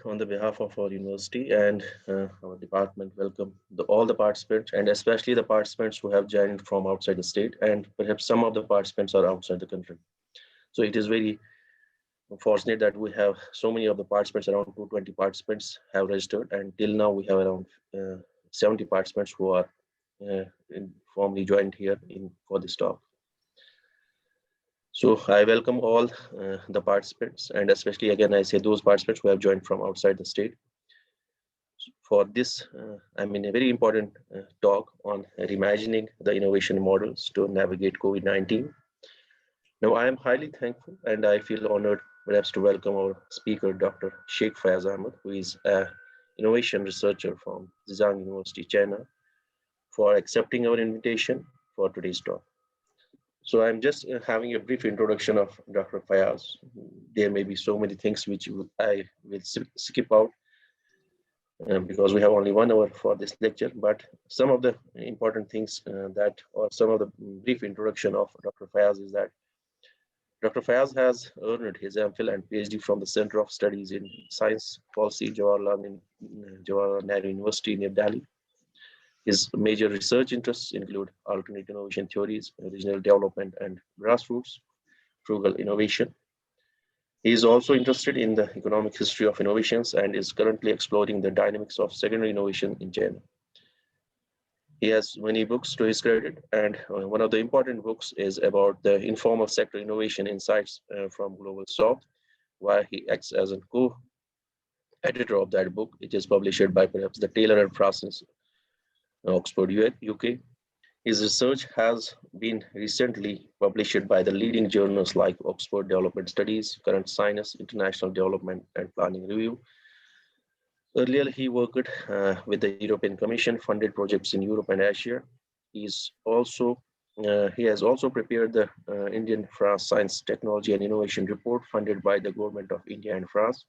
On the behalf of our university and our department, welcome all the participants and especially the participants who have joined from outside the state, and perhaps some of the participants are outside the country. So it is very fortunate that we have so many of the participants, around 220 participants have registered, and till now we have around 70 participants who are formally joined here for this talk. So I welcome all the participants, and especially again I say those participants who have joined from outside the state for this, a very important talk on reimagining the innovation models to navigate COVID-19. Now, I am highly thankful and I feel honored perhaps to welcome our speaker, Dr. Sheikh Fayaz Ahmad, who is an innovation researcher from Zhejiang University, China, for accepting our invitation for today's talk. So I'm just having a brief introduction of Dr. Fayaz. There may be so many things which I will skip out because we have only 1 hour for this lecture, but some of the important things or some of the brief introduction of Dr. Fayaz is that Dr. Fayaz has earned his MPhil and PhD from the Center of Studies in Science Policy, Jawaharlal Nehru University near Delhi. His major research interests include alternate innovation theories, regional development, and grassroots frugal innovation. He is also interested in the economic history of innovations and is currently exploring the dynamics of secondary innovation in China. He has many books to his credit, and one of the important books is about the informal sector innovation insights from Global South, where he acts as a co-editor of that book. It is published by perhaps the Taylor and Francis, Oxford, UK. His research has been recently published by the leading journals like Oxford Development Studies, Current Science, International Development and Planning Review. Earlier, he worked with the European Commission funded projects in Europe and Asia. He has also prepared the Indian France Science, Technology and Innovation Report funded by the government of India and France.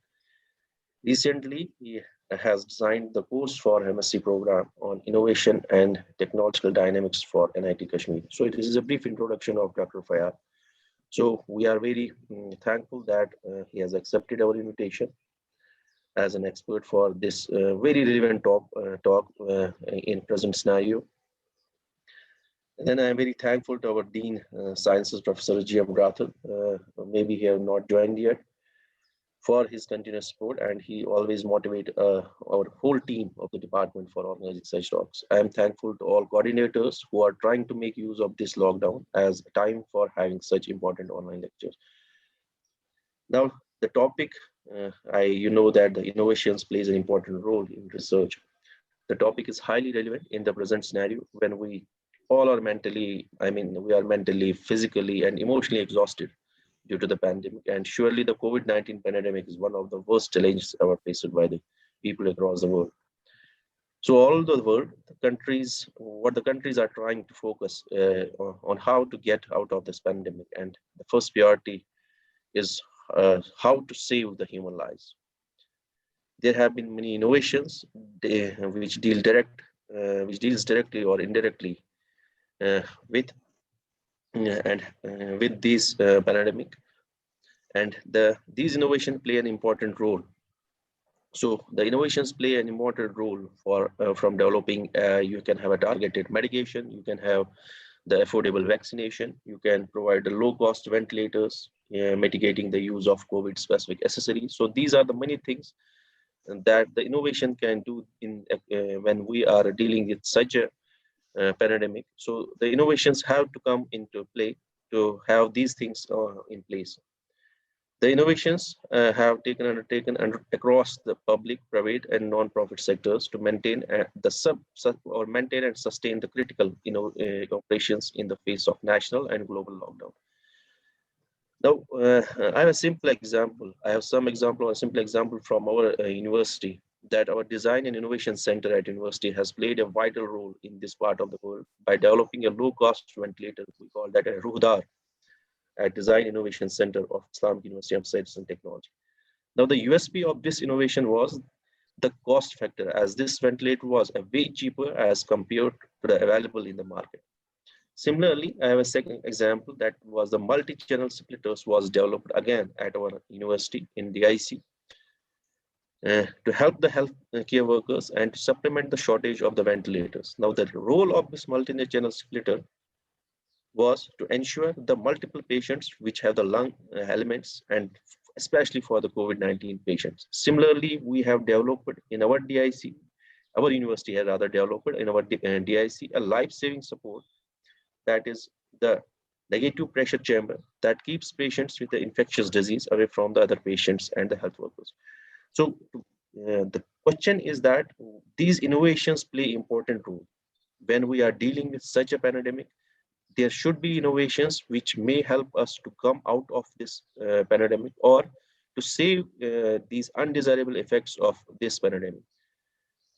Recently, he has designed the course for MSc program on innovation and technological dynamics for NIT Kashmir. So it is a brief introduction of Dr. Fayaz. So we are very thankful that he has accepted our invitation as an expert for this very relevant talk in present scenario. And then I'm very thankful to our Dean Sciences, Professor G.M. Rathod. Maybe he have not joined yet, for his continuous support, and he always motivate our whole team of the department for organizing such talks. I am thankful to all coordinators who are trying to make use of this lockdown as a time for having such important online lectures. Now, the topic, you know that the innovations plays an important role in research. The topic is highly relevant in the present scenario when we all are we are mentally, physically, and emotionally exhausted due to the pandemic. And surely the COVID-19 pandemic is one of the worst challenges ever faced by the people across the world. So all the world, what the countries are trying to focus on how to get out of this pandemic. And the first priority is how to save the human lives. There have been many innovations which deals directly or indirectly with this pandemic, and these innovations play an important role. So the innovations play an important role for from developing. You can have a targeted medication, you can have the affordable vaccination, you can provide the low-cost ventilators, mitigating the use of COVID-specific accessories. So these are the many things that the innovation can do in when we are dealing with such a pandemic. So the innovations have to come into play to have these things in place. The innovations have undertaken across the public, private, and non-profit sectors to maintain maintain and sustain the critical operations in the face of national and global lockdown. Now, I have a simple example. A simple example from our university, that our Design and Innovation Center at university has played a vital role in this part of the world by developing a low-cost ventilator. We call that a Ruhdar at Design Innovation Center of Islamic University of Science and Technology. Now, the USP of this innovation was the cost factor, as this ventilator was a way cheaper as compared to the available in the market. Similarly, I have a second example, that was the multi-channel splitters was developed again at our university in DIC. to help the health care workers and to supplement the shortage of the ventilators. Now, the role of this multinational splitter was to ensure the multiple patients which have the lung elements, and especially for the COVID-19 patients. Similarly, we have developed in our DIC, our university has rather developed in our DIC a life-saving support, that is the negative pressure chamber that keeps patients with the infectious disease away from the other patients and the health workers. So the question is that these innovations play important role when we are dealing with such a pandemic. There should be innovations which may help us to come out of this pandemic, or to save these undesirable effects of this pandemic.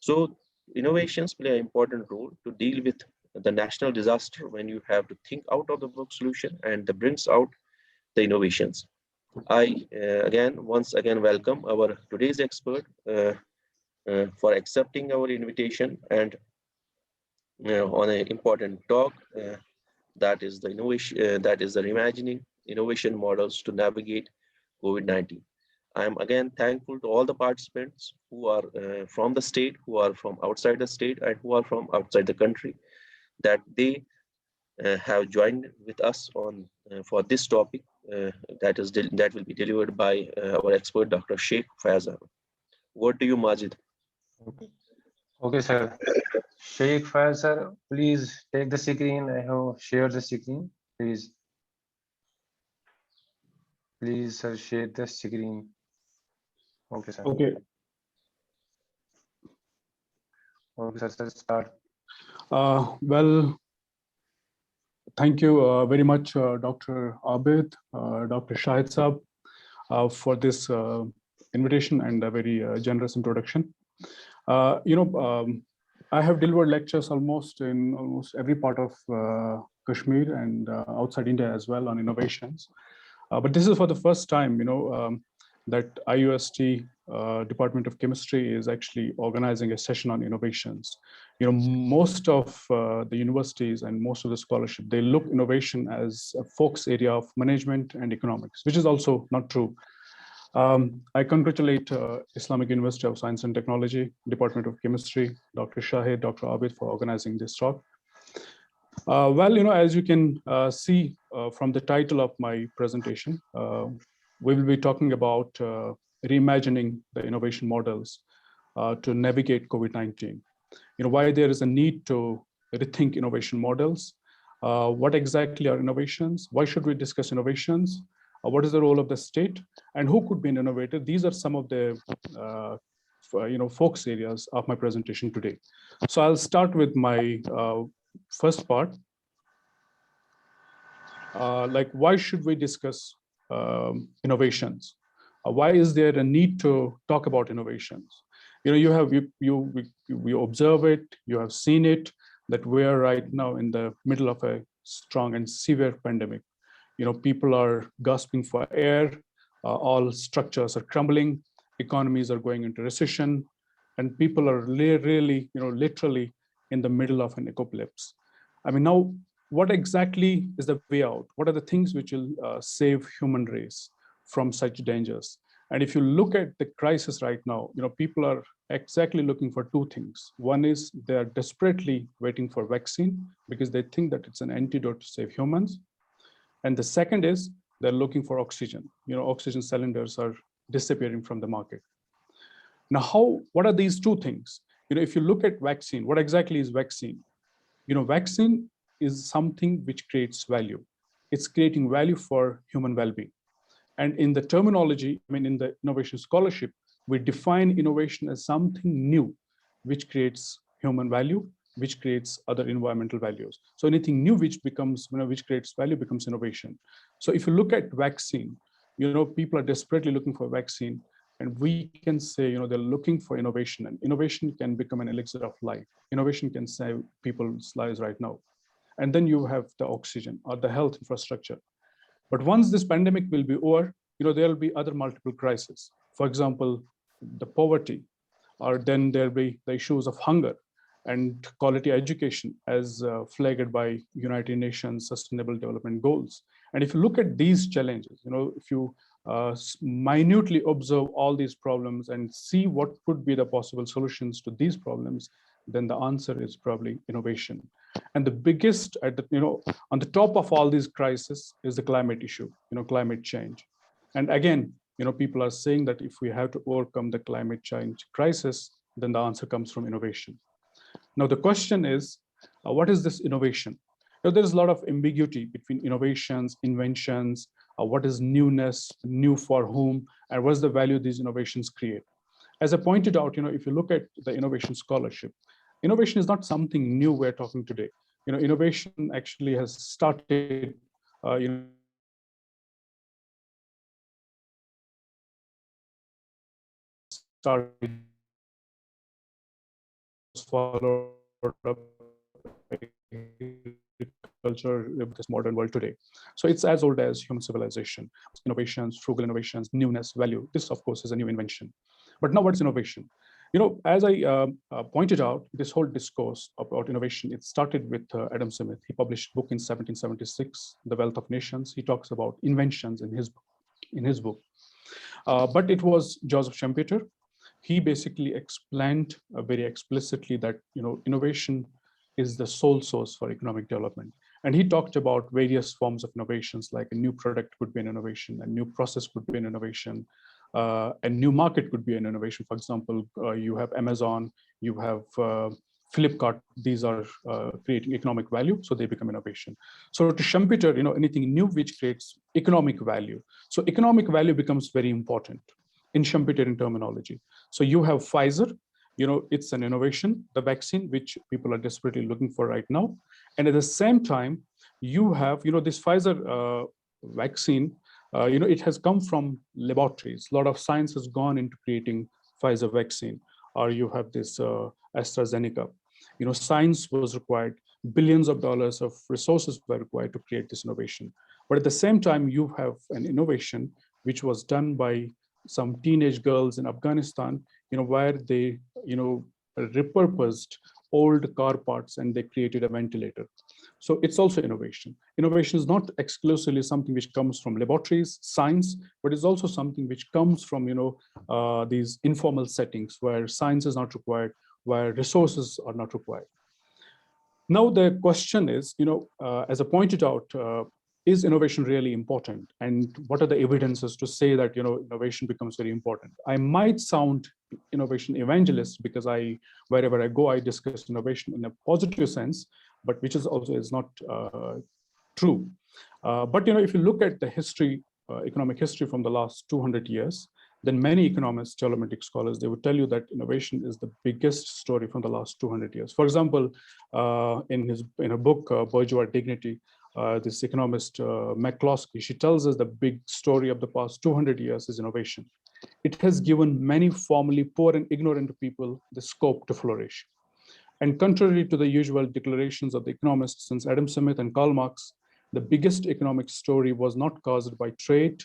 So innovations play an important role to deal with the national disaster when you have to think out of the box solution and that brings out the innovations. I once again welcome our today's expert for accepting our invitation and on an important talk. That is the innovation, that is the reimagining innovation models to navigate COVID-19. I am again thankful to all the participants who are from the state, who are from outside the state, and who are from outside the country, that they have joined with us on for this topic that will be delivered by our expert, Dr. Sheikh Fayaz. What do you, Majid? Okay, sir. Sheikh Fayaz, sir, please take the screen. I have shared the screen. Please, sir, share the screen. Okay, sir. Okay. Okay, sir, start. Well, thank you very much, Dr. Abid, Dr. Shahid Saab, for this invitation and a very generous introduction. I have delivered lectures almost in almost every part of Kashmir and outside India as well on innovations. But this is for the first time, that IUST Department of Chemistry is actually organizing a session on innovations. Most of the universities and most of the scholarship, they look innovation as a focus area of management and economics, which is also not true. I congratulate Islamic University of Science and Technology, Department of Chemistry, Dr. Shahid, Dr. Abid for organizing this talk. Well, as you can see from the title of my presentation, we will be talking about reimagining the innovation models to navigate COVID-19. Why there is a need to rethink innovation models, what exactly are innovations, why should we discuss innovations, what is the role of the state, and who could be an innovator. These are some of the focus areas of my presentation today. So I'll start with my first part. Like, why should we discuss innovations? Why is there a need to talk about innovations? We observe it, you have seen it, that we are right now in the middle of a strong and severe pandemic. People are gasping for air, all structures are crumbling, economies are going into recession, and people are really, literally in the middle of an apocalypse. I mean, now, what exactly is the way out? What are the things which will save human race from such dangers? And if you look at the crisis right now, people are exactly looking for two things. One is they are desperately waiting for vaccine because they think that it's an antidote to save humans. And the second is they're looking for oxygen. Oxygen cylinders are disappearing from the market. Now, what are these two things? If you look at vaccine, what exactly is vaccine? Vaccine is something which creates value. It's creating value for human well-being. And in the terminology, in the innovation scholarship, we define innovation as something new, which creates human value, which creates other environmental values. So anything new which becomes, which creates value becomes innovation. So if you look at vaccine, people are desperately looking for vaccine, and we can say, they're looking for innovation, and innovation can become an elixir of life. Innovation can save people's lives right now. And then you have the oxygen or the health infrastructure. But once this pandemic will be over, there will be other multiple crises. For example, the poverty, or then there'll be the issues of hunger and quality education as flagged by United Nations Sustainable Development Goals. And if you look at these challenges, if you minutely observe all these problems and see what could be the possible solutions to these problems, then the answer is probably innovation. And the biggest, on the top of all these crises is the climate issue, climate change. And again, people are saying that if we have to overcome the climate change crisis, then the answer comes from innovation. Now, the question is, what is this innovation? There's a lot of ambiguity between innovations, inventions, what is newness, new for whom, and what's the value these innovations create. As I pointed out, if you look at the innovation scholarship, innovation is not something new we're talking today. Innovation actually has started, started followed up agriculture with this modern world today. So it's as old as human civilization. Innovations, frugal innovations, newness, value. This, of course, is a new invention. But now what's innovation? As I pointed out, this whole discourse about innovation, it started with Adam Smith. He published a book in 1776, The Wealth of Nations. He talks about inventions in his book. But it was Joseph Schumpeter. He basically explained very explicitly that innovation is the sole source for economic development. And he talked about various forms of innovations, like a new product could be an innovation, a new process could be an innovation, a new market could be an innovation. For example, you have Amazon, you have Flipkart. These are creating economic value, so they become innovation. So to Schumpeter, anything new which creates economic value. So economic value becomes very important in Schumpeterian terminology. So you have Pfizer, it's an innovation, the vaccine, which people are desperately looking for right now. And at the same time, you have, this Pfizer vaccine, it has come from laboratories. A lot of science has gone into creating Pfizer vaccine. Or you have this AstraZeneca. Science was required. Billions of dollars of resources were required to create this innovation. But at the same time, you have an innovation which was done by some teenage girls in Afghanistan, where they, repurposed old car parts and they created a ventilator. So it's also innovation. Innovation is not exclusively something which comes from laboratories, science, but it's also something which comes from, these informal settings where science is not required, where resources are not required. Now, the question is, as I pointed out, is innovation really important? And what are the evidences to say that, innovation becomes very important? I might sound innovation evangelist because wherever I go, I discuss innovation in a positive sense, but which is not true. But, if you look at the history, economic history from the last 200 years, then many economists, development scholars, they would tell you that innovation is the biggest story from the last 200 years. For example, in a book, Bourgeois Dignity, this economist, McCloskey, she tells us the big story of the past 200 years is innovation. It has given many formerly poor and ignorant people the scope to flourish. And contrary to the usual declarations of the economists since Adam Smith and Karl Marx, the biggest economic story was not caused by trade,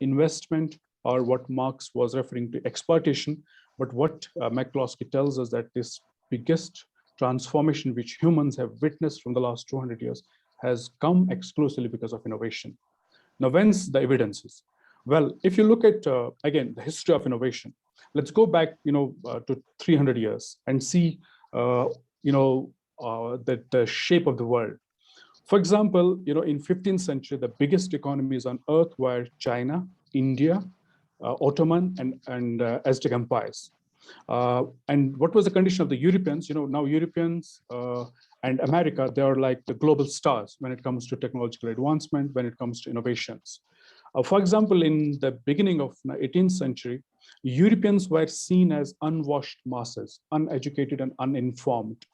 investment, or what Marx was referring to, exploitation, but what McCloskey tells us that this biggest transformation which humans have witnessed from the last 200 years has come exclusively because of innovation. Now, when's the evidences? Well, if you look at, again, the history of innovation, let's go back, to 300 years and see, the shape of the world. For example, in 15th century, the biggest economies on earth were China, India, Ottoman, and Aztec empires. And what was the condition of the Europeans? Now Europeans and America, they are like the global stars when it comes to technological advancement, when it comes to innovations. For example, in the beginning of the 18th century, Europeans were seen as unwashed masses, uneducated and uninformed.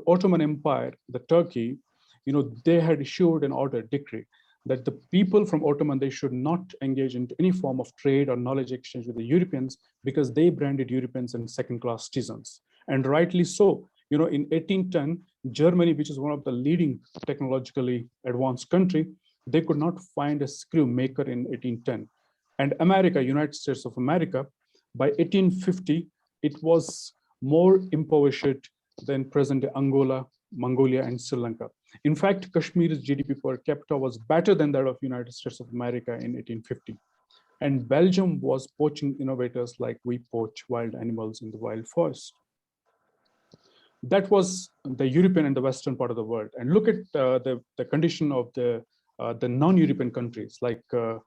Ottoman Empire, the Turkey, they had issued an order, decree, that the people from Ottoman, they should not engage in any form of trade or knowledge exchange with the Europeans because they branded Europeans as second-class citizens. And rightly so. In 1810, Germany, which is one of the leading technologically advanced country, they could not find a screw maker in 1810. And America, United States of America, by 1850, it was more impoverished than present Angola, Mongolia, and Sri Lanka. In fact, Kashmir's GDP per capita was better than that of United States of America in 1850. And Belgium was poaching innovators like we poach wild animals in the wild forest. That was the European and the Western part of the world. And look at the condition of the non-European countries, like the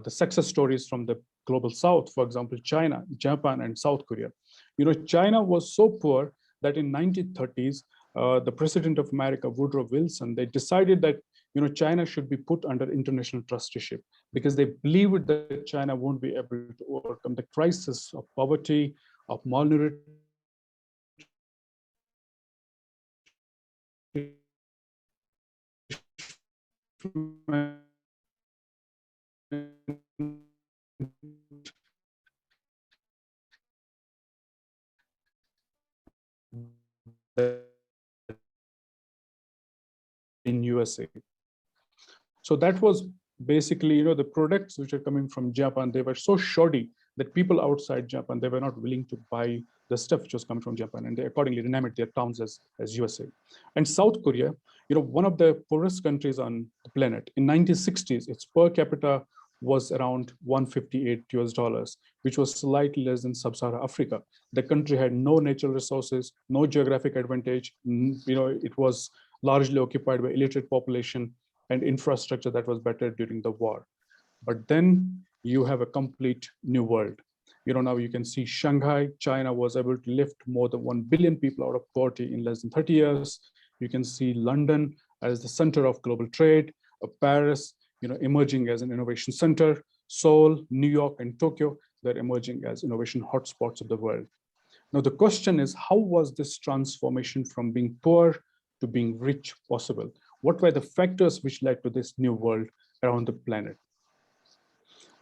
success stories from the global South, for example, China, Japan, and South Korea. China was so poor that in 1930s, the president of America, Woodrow Wilson, they decided that China should be put under international trusteeship because they believed that China won't be able to overcome the crisis of poverty, of malnutrition, in USA. So that was basically, the products which are coming from Japan, they were so shoddy that people outside Japan, they were not willing to buy the stuff which was coming from Japan, and they accordingly renamed their towns as USA. And South Korea, one of the poorest countries on the planet, in 1960s, its per capita was around $158, which was slightly less than Sub-Saharan Africa. The country had no natural resources, no geographic advantage. It was largely occupied by illiterate population and infrastructure that was better during the war. But then you have a complete new world. Now you can see Shanghai, China was able to lift more than 1 billion people out of poverty in less than 30 years. You can see London as the center of global trade, Paris, emerging as an innovation center, Seoul, New York, and Tokyo, they're emerging as innovation hotspots of the world. Now the question is, how was this transformation from being poor to being rich possible? What were the factors which led to this new world around the planet?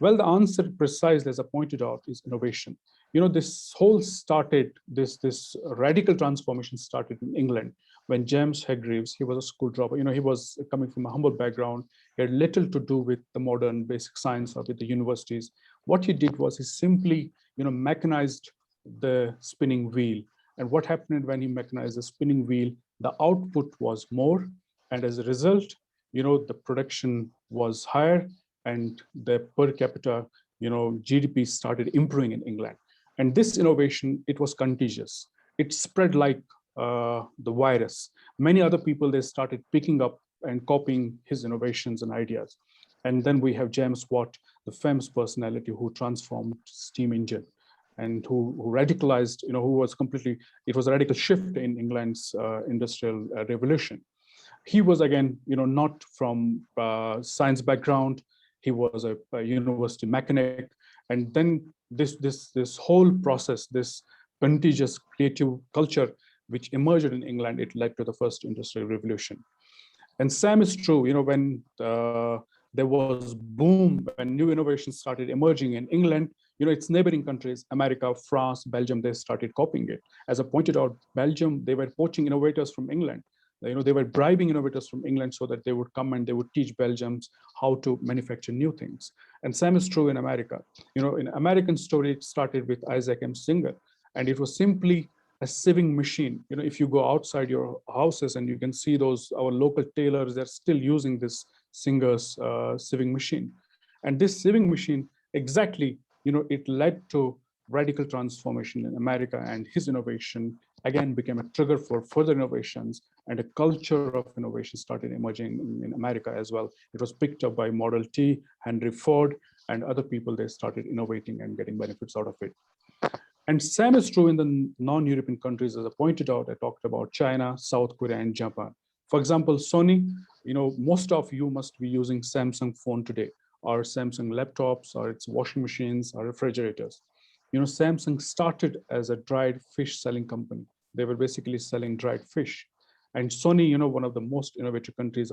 Well, the answer precisely, as I pointed out, is innovation. This whole started, this radical transformation started in England when James Hargreaves, he was a school dropout. He was coming from a humble background. He had little to do with the modern basic science or with the universities. What he did was he simply, mechanized the spinning wheel. And what happened when he mechanized the spinning wheel, the output was more. And as a result, the production was higher and the per capita, GDP started improving in England. And this innovation, it was contagious. It spread like the virus. Many other people, they started picking up and copying his innovations and ideas. And then we have James Watt, the famous personality who transformed steam engine and who radicalized, who was completely, it was a radical shift in England's industrial revolution. He was, again, not from science background. He was a university mechanic. And then this whole process, this contagious creative culture, which emerged in England, it led to the first industrial revolution. And same is true, when there was boom, when new innovations started emerging in England, its neighboring countries, America, France, Belgium, they started copying it. As I pointed out, Belgium, they were poaching innovators from England. They were bribing innovators from England so that they would come and they would teach Belgians how to manufacture new things. And same is true in America. In American story, it started with Isaac M. Singer, and it was simply a sieving machine. If you go outside your houses and you can see our local tailors, they're still using this Singer's sieving machine. And this sieving machine, exactly, it led to radical transformation in America, and his innovation again became a trigger for further innovations, and a culture of innovation started emerging in America as well. It was picked up by Model T, Henry Ford, and other people. They started innovating and getting benefits out of it. And same is true in the non-European countries. As I pointed out, I talked about China, South Korea, and Japan. For example, Sony, most of you must be using Samsung phone today, or Samsung laptops, or its washing machines, or refrigerators. Samsung started as a dried fish selling company. They were basically selling dried fish. And Sony, one of the most innovative countries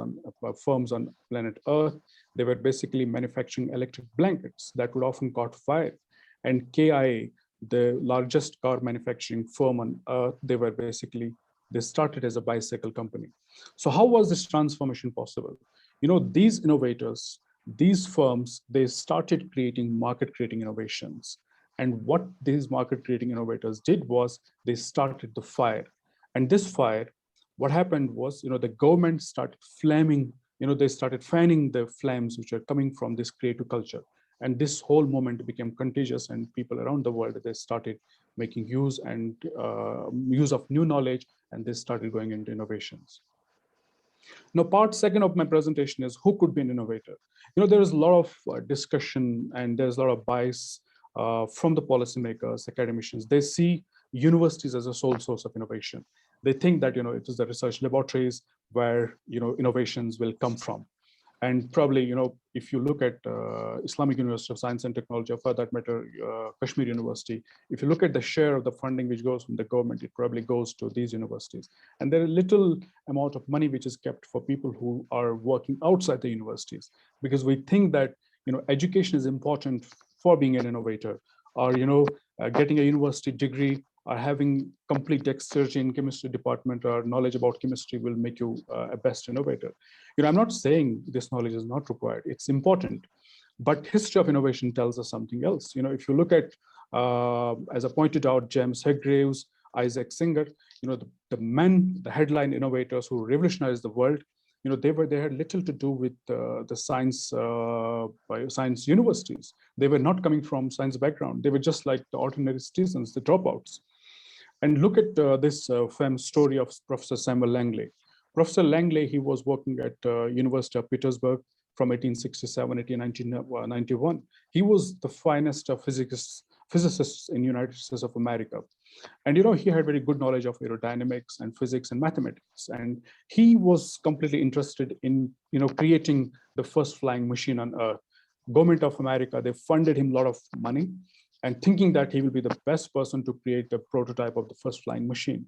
firms on planet Earth, they were basically manufacturing electric blankets that would often caught fire. And KIA, the largest car manufacturing firm on Earth, they started as a bicycle company. So how was this transformation possible? These innovators, these firms, they started creating market-creating innovations. And what these market-creating innovators did was they started the fire. And this fire, what happened was, the government started flaming, they started fanning the flames which are coming from this creative culture. And this whole moment became contagious, and people around the world, they started making use of new knowledge, and they started going into innovations. Now, part second of my presentation is who could be an innovator. There is a lot of discussion, and there's a lot of bias from the policymakers, academicians. They see universities as a sole source of innovation. They think that it is the research laboratories where innovations will come from. And probably, if you look at Islamic University of Science and Technology, or for that matter, Kashmir University, if you look at the share of the funding which goes from the government, it probably goes to these universities. And there is little amount of money which is kept for people who are working outside the universities, because we think that education is important for being an innovator, or getting a university degree, or having complete dexterity in chemistry department or knowledge about chemistry will make you a best innovator. I'm not saying this knowledge is not required. It's important. But history of innovation tells us something else. If you look at, as I pointed out, James Hargreaves, Isaac Singer, the headline innovators who revolutionized the world, they had little to do with the science universities. They were not coming from science background. They were just like the ordinary citizens, the dropouts. And look at this famous story of Professor Samuel Langley. Professor Langley, he was working at University of Petersburg from 1867 to 1991. He was the finest of physicists in the United States of America. And he had very good knowledge of aerodynamics and physics and mathematics. And he was completely interested in creating the first flying machine on Earth. Government of America, they funded him a lot of money, and thinking that he will be the best person to create the prototype of the first flying machine.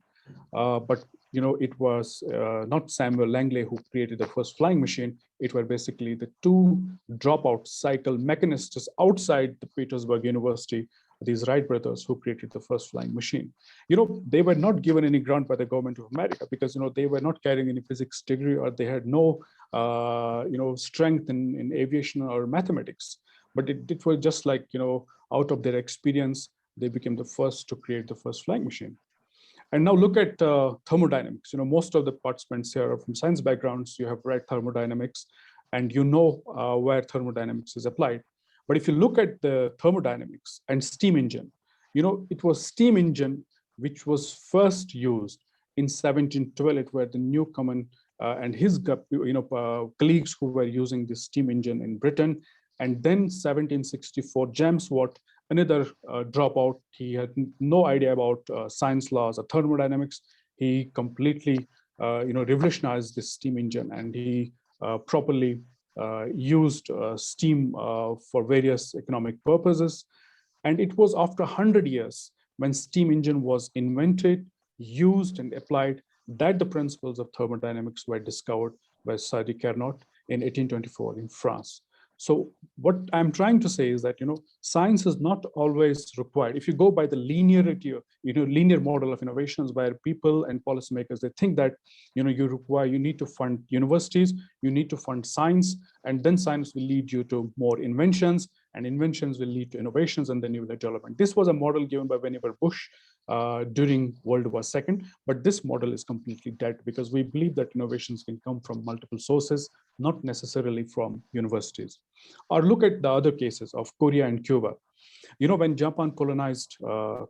But it was not Samuel Langley who created the first flying machine. It were basically the two dropout cycle mechanists outside the Petersburg University, these Wright brothers, who created the first flying machine. They were not given any grant by the government of America, because they were not carrying any physics degree, or they had no strength in aviation or mathematics. But it was just like, out of their experience, they became the first to create the first flying machine. And now look at thermodynamics. Most of the participants here are from science backgrounds. You have read thermodynamics, and where thermodynamics is applied. But if you look at the thermodynamics and steam engine, it was steam engine which was first used in 1712, where the Newcomen and his colleagues who were using this steam engine in Britain. And then 1764, James Watt, another dropout, he had no idea about science laws or thermodynamics. He completely revolutionized this steam engine, and he properly used steam for various economic purposes. And it was after 100 years when steam engine was invented, used, and applied that the principles of thermodynamics were discovered by Sir Carnot in 1824 in France. So what I'm trying to say is that, science is not always required. If you go by the linearity, linear model of innovations, where people and policymakers, they think that, you need to fund universities, you need to fund science, and then science will lead you to more inventions, and inventions will lead to innovations, and then you will have development. This was a model given by Vannevar Bush during World War II, but this model is completely dead, because we believe that innovations can come from multiple sources, not necessarily from universities. Or look at the other cases of Korea and Cuba. When Japan colonized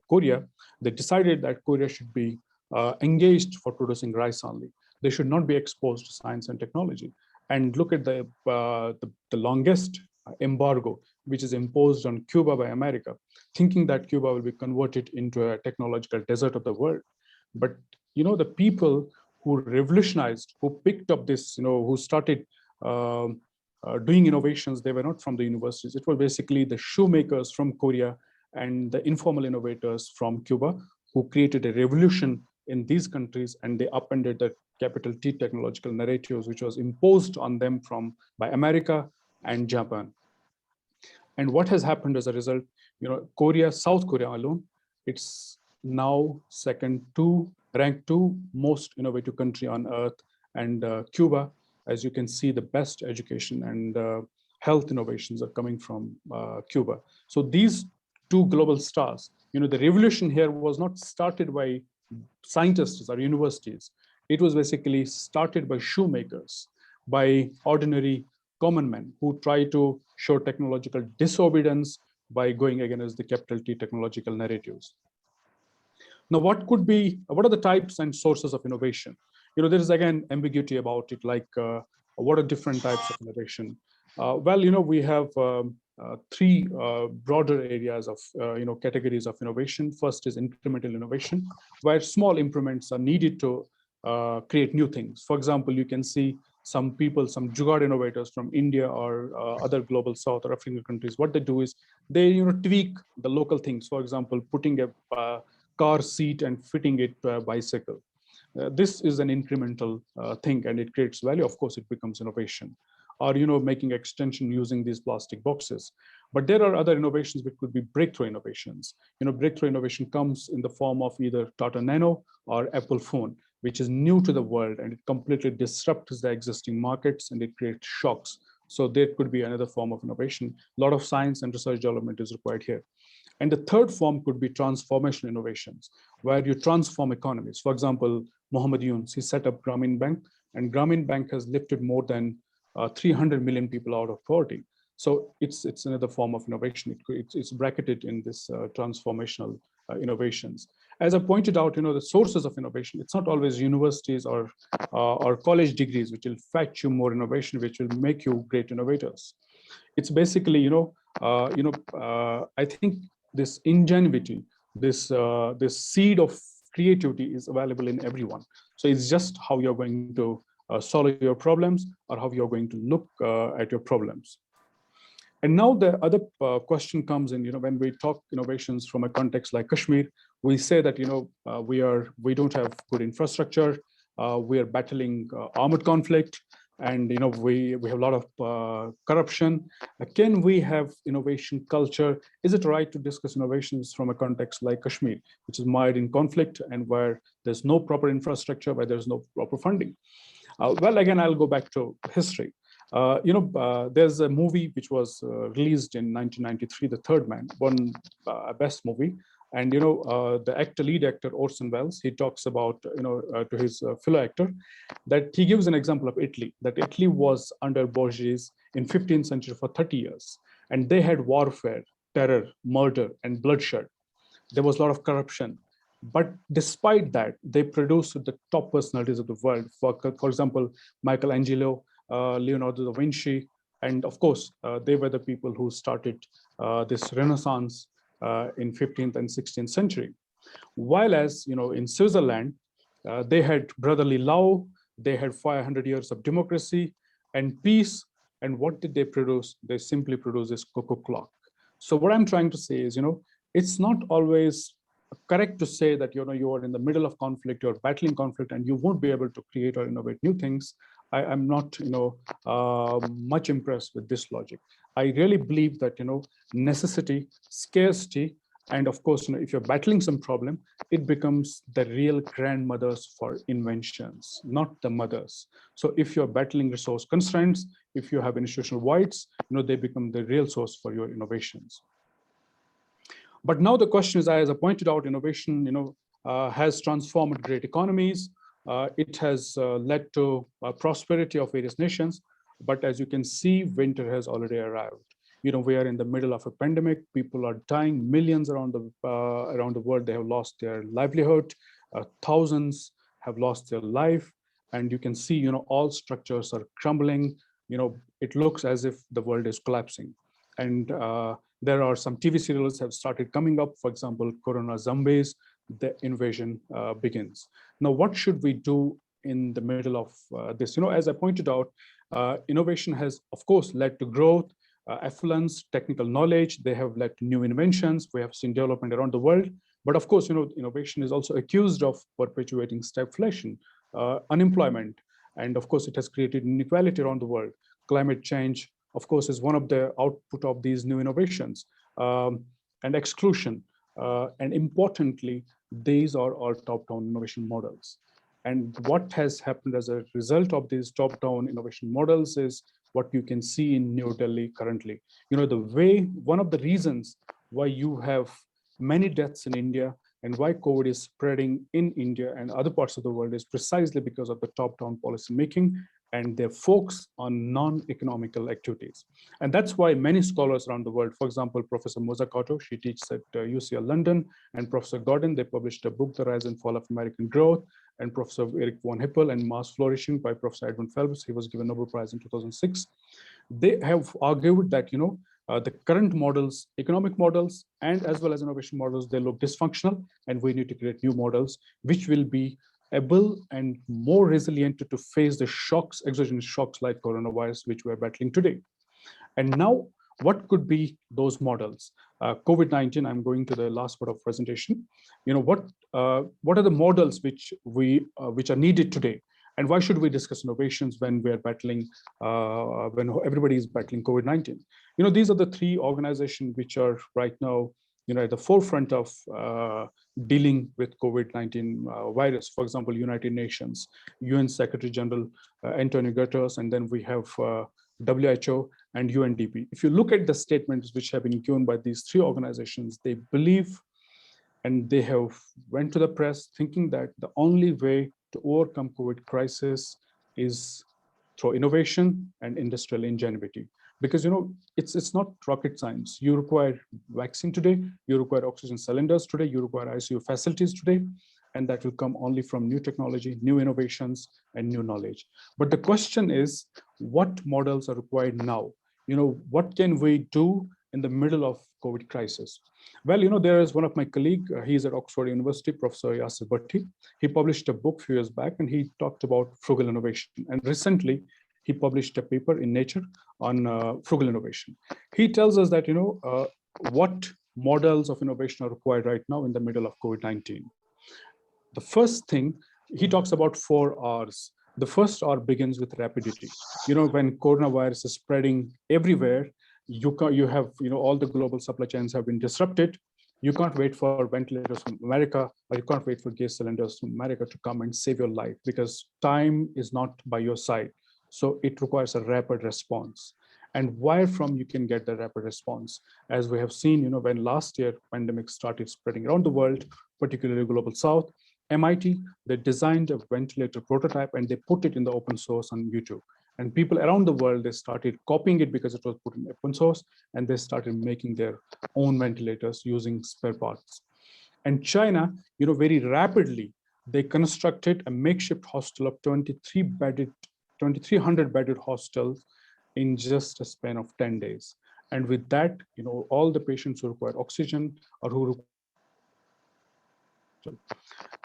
Korea, they decided that Korea should be engaged for producing rice only. They should not be exposed to science and technology. And look at the longest embargo, which is imposed on Cuba by America, thinking that Cuba will be converted into a technological desert of the world. But the people who revolutionized, who picked up this, who started doing innovations, they were not from the universities. It was basically the shoemakers from Korea and the informal innovators from Cuba who created a revolution in these countries, and they upended the capital T technological narratives, which was imposed on them by America and Japan. And what has happened as a result, South Korea alone, it's now ranked two most innovative country on earth. And Cuba, as you can see, the best education and health innovations are coming from Cuba. So these two global stars, the revolution here was not started by scientists or universities. It was basically started by shoemakers, by ordinary common men who try to show technological disobedience by going against the capital T technological narratives. Now, what are the types and sources of innovation? There is again ambiguity about it, like what are different types of innovation? Well, we have three broader areas of, categories of innovation. First is incremental innovation, where small improvements are needed to create new things. For example, you can see some jugaad innovators from India or other global South or African countries. What they do is they, tweak the local things. For example, putting a car seat and fitting it to a bicycle. This is an incremental thing, and it creates value. Of course, it becomes innovation. Or making extension using these plastic boxes. But there are other innovations which could be breakthrough innovations. Breakthrough innovation comes in the form of either Tata Nano or Apple phone, which is new to the world, and it completely disrupts the existing markets and it creates shocks. So there could be another form of innovation. A lot of science and research development is required here. And the third form could be transformational innovations, where you transform economies. For example, Mohammed Yunus, he set up Grameen Bank, and Grameen Bank has lifted more than 300 million people out of poverty. So it's another form of innovation. It's bracketed in this transformational innovations. As I pointed out, the sources of innovation, it's not always universities or college degrees which will fetch you more innovation, which will make you great innovators. It's basically, I think this ingenuity, this seed of creativity is available in everyone. So it's just how you're going to solve your problems or how you're going to look at your problems. And now the other question comes in, when we talk innovations from a context like Kashmir, we say that, we don't have good infrastructure, we are battling armed conflict, and we have a lot of corruption. Can we have innovation culture? Is it right to discuss innovations from a context like Kashmir, which is mired in conflict and where there's no proper infrastructure, where there's no proper funding? Well, again, I'll go back to history. There's a movie which was released in 1993, The Third Man, won best movie. And the lead actor Orson Welles, he talks about to his fellow actor that he gives an example of Italy. That Italy was under Borghese in 15th century for 30 years, and they had warfare, terror, murder, and bloodshed. There was a lot of corruption. But despite that, they produced the top personalities of the world. For example, Michelangelo, Leonardo da Vinci, and of course, they were the people who started this Renaissance in 15th and 16th century. While as in Switzerland, they had brotherly love, they had 500 years of democracy and peace. And what did they produce? They simply produced this cuckoo clock. So what I'm trying to say is, it's not always correct to say that you are in the middle of conflict, you're battling conflict, and you won't be able to create or innovate new things. I'm not much impressed with this logic. I really believe that necessity, scarcity, and of course if you're battling some problem, it becomes the real grandmothers for inventions, not the mothers. So if you're battling resource constraints, if you have institutional voids, they become the real source for your innovations. But now the question is, as I pointed out, innovation, has transformed great economies. It has led to prosperity of various nations. But as you can see, winter has already arrived. We are in the middle of a pandemic. People are dying. Millions around the world, they have lost their livelihood. Thousands have lost their life. And you can see, all structures are crumbling. It looks as if the world is collapsing. And there are some TV serials have started coming up. For example, Corona Zombies, the invasion begins. Now, what should we do in the middle of this? As I pointed out, innovation has, of course, led to growth, affluence, technical knowledge. They have led to new inventions. We have seen development around the world. But of course, innovation is also accused of perpetuating stagflation, unemployment. And of course, it has created inequality around the world. Climate change, of course, is one of the output of these new innovations, and exclusion. And importantly, these are all top-down innovation models. And what has happened as a result of these top-down innovation models is what you can see in New Delhi currently. One of the reasons why you have many deaths in India and why COVID is spreading in India and other parts of the world is precisely because of the top-down policy making and their focus on non-economical activities. And that's why many scholars around the world, for example, Professor Mozzacato, she teaches at UCL London, and Professor Gordon, they published a book, The Rise and Fall of American Growth, and Professor Eric von Hippel and Mass Flourishing by Professor Edmund Phelps, he was given Nobel Prize in 2006. They have argued that, the current models, economic models, and as well as innovation models, they look dysfunctional, and we need to create new models which will be able and more resilient to face the shocks, exogenous shocks like coronavirus, which we're battling today. And now, what could be those models? COVID-19, I'm going to the last part of presentation. What are the models which are needed today? And why should we discuss innovations when we're battling, when everybody is battling COVID-19? These are the three organizations which are right now, at the forefront of dealing with COVID-19 virus. For example, United Nations, UN Secretary General Antonio Guterres, and then we have WHO and UNDP. If you look at the statements which have been given by these three organizations, they believe, and they have went to the press thinking that the only way to overcome COVID crisis is through innovation and industrial ingenuity. Because it's not rocket science. You require vaccine today, you require oxygen cylinders today, you require ICU facilities today, and that will come only from new technology, new innovations, and new knowledge. But the question is, what models are required now? What can we do in the middle of COVID crisis? Well, there is one of my colleagues, he's at Oxford University, Professor Yasser Bhatti. He published a book a few years back, and he talked about frugal innovation. And recently, he published a paper in Nature on frugal innovation. He tells us that, what models of innovation are required right now in the middle of COVID-19. The first thing, he talks about 4 R's. The first R begins with rapidity. When coronavirus is spreading everywhere, you have, all the global supply chains have been disrupted. You can't wait for ventilators from America, or you can't wait for gas cylinders from America to come and save your life, because time is not by your side. So it requires a rapid response. And where from you can get the rapid response? As we have seen, when last year pandemic started spreading around the world, particularly global south, MIT, they designed a ventilator prototype and they put it in the open source on YouTube. And people around the world, they started copying it because it was put in open source, and they started making their own ventilators using spare parts. And China, very rapidly, they constructed a makeshift hostel of 2,300 bedded hostels in just a span of 10 days. And with that, all the patients who require oxygen or who require.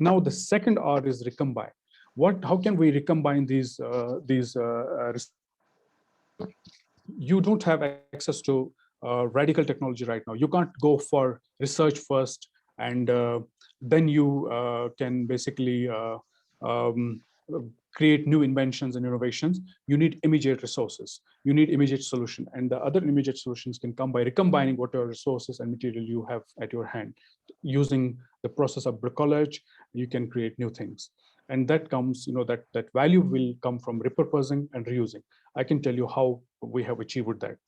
Now, the second R is recombine. How can we recombine these? You don't have access to radical technology right now. You can't go for research first, and then you can basically create new inventions and innovations. You need immediate resources. You need immediate solution. And the other immediate solutions can come by recombining whatever resources and material you have at your hand. Using the process of bricolage, you can create new things. And that comes, that value will come from repurposing and reusing. I can tell you how we have achieved that.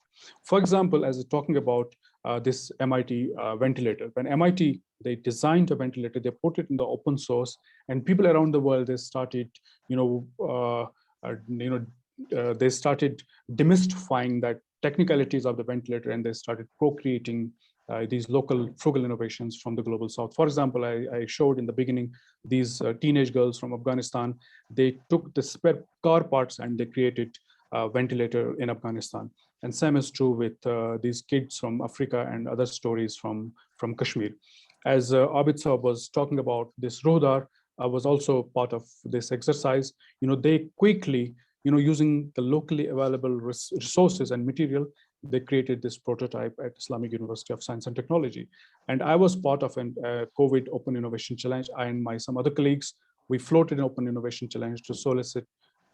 For example, as talking about this MIT ventilator, when MIT, they designed a ventilator, they put it in the open source, and people around the world, they started, they started demystifying that technicalities of the ventilator, and they started co-creating these local frugal innovations from the global south. For example, I showed in the beginning, these teenage girls from Afghanistan, they took the spare car parts and they created a ventilator in Afghanistan. And same is true with these kids from Africa and other stories from Kashmir. As Abid Saab was talking about this Rohdar, I was also part of this exercise. They quickly, using the locally available resources and material, they created this prototype at Islamic University of Science and Technology. And I was part of a COVID Open Innovation Challenge. I and some other colleagues, we floated an Open Innovation Challenge to solicit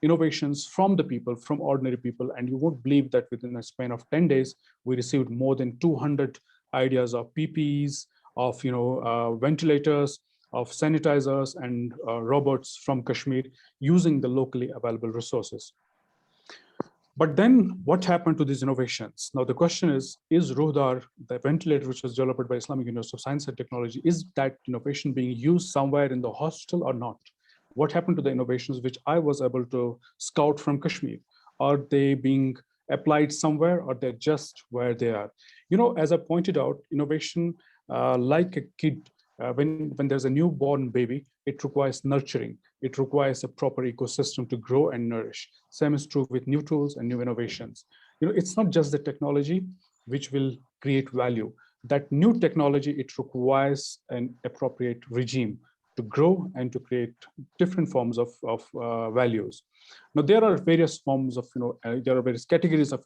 innovations from the people, from ordinary people. And you won't believe that within a span of 10 days, we received more than 200 ideas of PPEs, of ventilators, of sanitizers and robots from Kashmir using the locally available resources. But then what happened to these innovations? Now the question is Rohdar, the ventilator which was developed by Islamic University of Science and Technology, is that innovation being used somewhere in the hospital or not? What happened to the innovations which I was able to scout from Kashmir? Are they being applied somewhere, or they're just where they are? As I pointed out, innovation, like a kid, when there's a newborn baby, it requires nurturing. It requires a proper ecosystem to grow and nourish. Same is true with new tools and new innovations. It's not just the technology which will create value. That new technology, it requires an appropriate regime to grow and to create different forms of values. Now, there are various forms of, there are various categories of,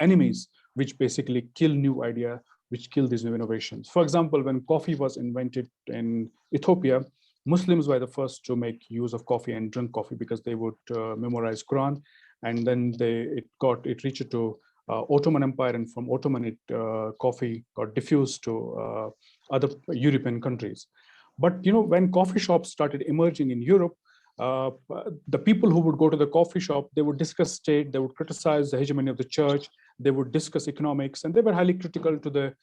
enemies which basically kill new idea, which kill these new innovations. For example, when coffee was invented in Ethiopia, Muslims were the first to make use of coffee and drink coffee because they would memorize Quran, and then it reached to Ottoman Empire, and from Ottoman, coffee got diffused to other European countries. But when coffee shops started emerging in Europe, the people who would go to the coffee shop, they would discuss state, they would criticize the hegemony of the church, they would discuss economics, and they were highly critical to the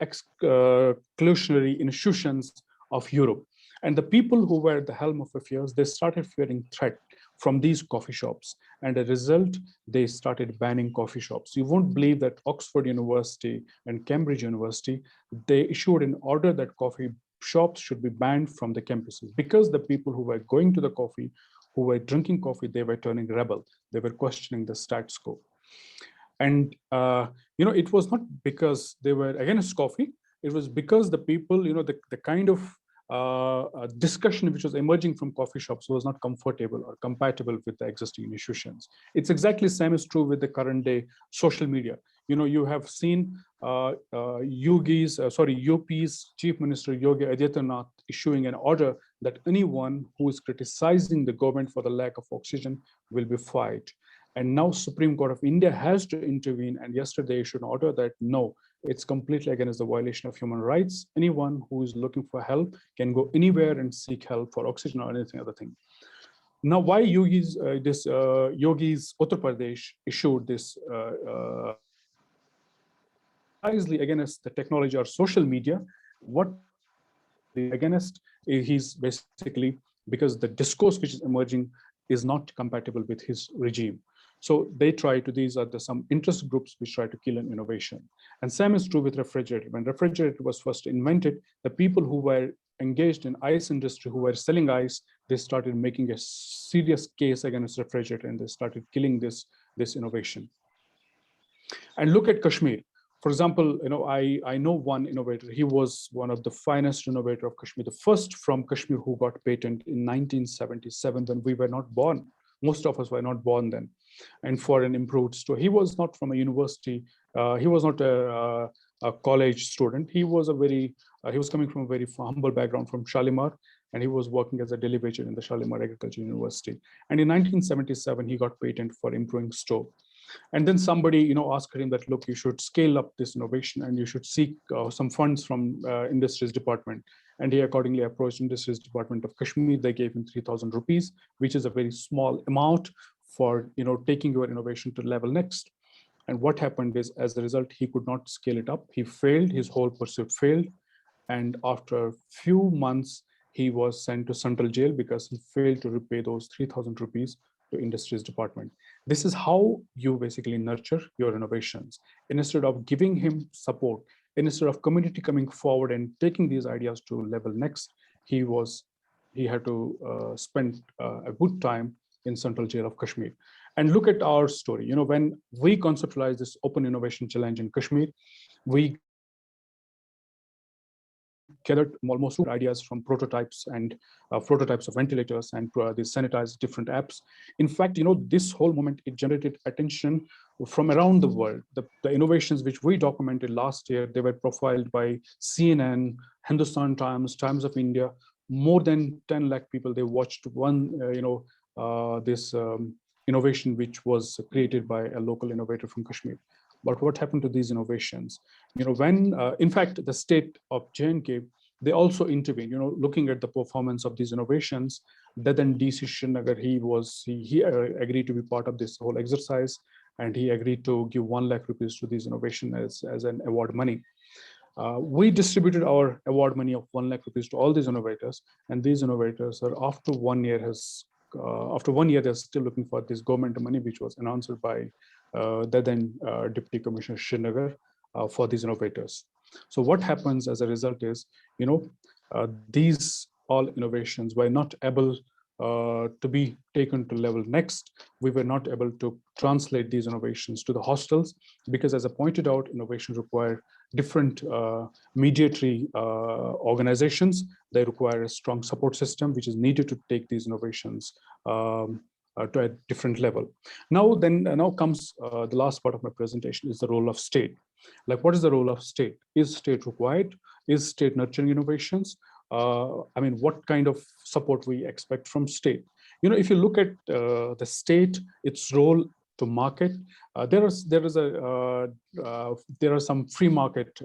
exclusionary institutions of Europe. And the people who were at the helm of affairs, they started fearing threat from these coffee shops. And as a result, they started banning coffee shops. You won't believe that Oxford University and Cambridge University, they issued an order that coffee shops should be banned from the campuses, because the people who were going to the coffee, who were drinking coffee, they were turning rebel. They were questioning the status quo. And it was not because they were against coffee. It was because the people, the kind of discussion which was emerging from coffee shops was not comfortable or compatible with the existing institutions. It's exactly the same is true with the current day social media. You have seen UP's Chief Minister Yogi Adityanath issuing an order that anyone who is criticizing the government for the lack of oxygen will be fired. And now Supreme Court of India has to intervene, and yesterday issued an order that no, it's completely against the violation of human rights. Anyone who is looking for help can go anywhere and seek help for oxygen or anything other thing. Now, why Yogi's Uttar Pradesh issued this precisely against the technology or social media? What against, he's basically because the discourse which is emerging is not compatible with his regime. So they try to, these are some interest groups which try to kill an innovation. And same is true with refrigerator. When refrigerator was first invented, the people who were engaged in ice industry, who were selling ice, they started making a serious case against refrigerator, and they started killing this innovation. And look at Kashmir. For example, I know one innovator. He was one of the finest innovator of Kashmir, the first from Kashmir who got patent in 1977 when we were not born. Most of us were not born then. And for an improved store. He was not from a university. He was not a college student. He was he was coming from a very humble background from Shalimar, and he was working as a daily wager in the Shalimar Agriculture University. And in 1977, he got patent for improving stove. And then somebody, asked him that, look, you should scale up this innovation and you should seek some funds from Industries Department. And he accordingly approached Industries Department of Kashmir. They gave him 3,000 rupees, which is a very small amount for taking your innovation to level next. And what happened is, as a result, he could not scale it up. He failed. His whole pursuit failed. And after a few months, he was sent to central jail because he failed to repay those 3,000 rupees to Industries Department. This is how you basically nurture your innovations. Instead of giving him support, instead of community coming forward and taking these ideas to level next, he had to spend a good time in central jail of Kashmir. And look at our story. When we conceptualized this open innovation challenge in Kashmir, we gathered almost two ideas from prototypes of ventilators and they sanitized different apps. In fact, this whole moment, it generated attention from around the world. The innovations which we documented last year, they were profiled by CNN, Hindustan Times, Times of India. More than 10 lakh people, they watched one, this innovation which was created by a local innovator from Kashmir. But what happened to these innovations? When, in fact, the state of J&K, they also intervened, looking at the performance of these innovations. Then DC Srinagar, he agreed to be part of this whole exercise, and he agreed to give 1 lakh rupees to these innovations as an award money. We distributed our award money of 1 lakh rupees to all these innovators, and these innovators are after 1 year they're still looking for this government money, which was announced by the then Deputy Commissioner Srinagar for these innovators. So what happens as a result is, these all innovations were not able to be taken to level next. We were not able to translate these innovations to the hostels because, as I pointed out, innovations require different mediatory organizations. They require a strong support system, which is needed to take these innovations to a different level. Now comes the last part of my presentation, is the role of state. Like, what is the role of state? Is state required? Is state nurturing innovations? I mean, what kind of support we expect from state? If you look at the state, its role to market, there are some free market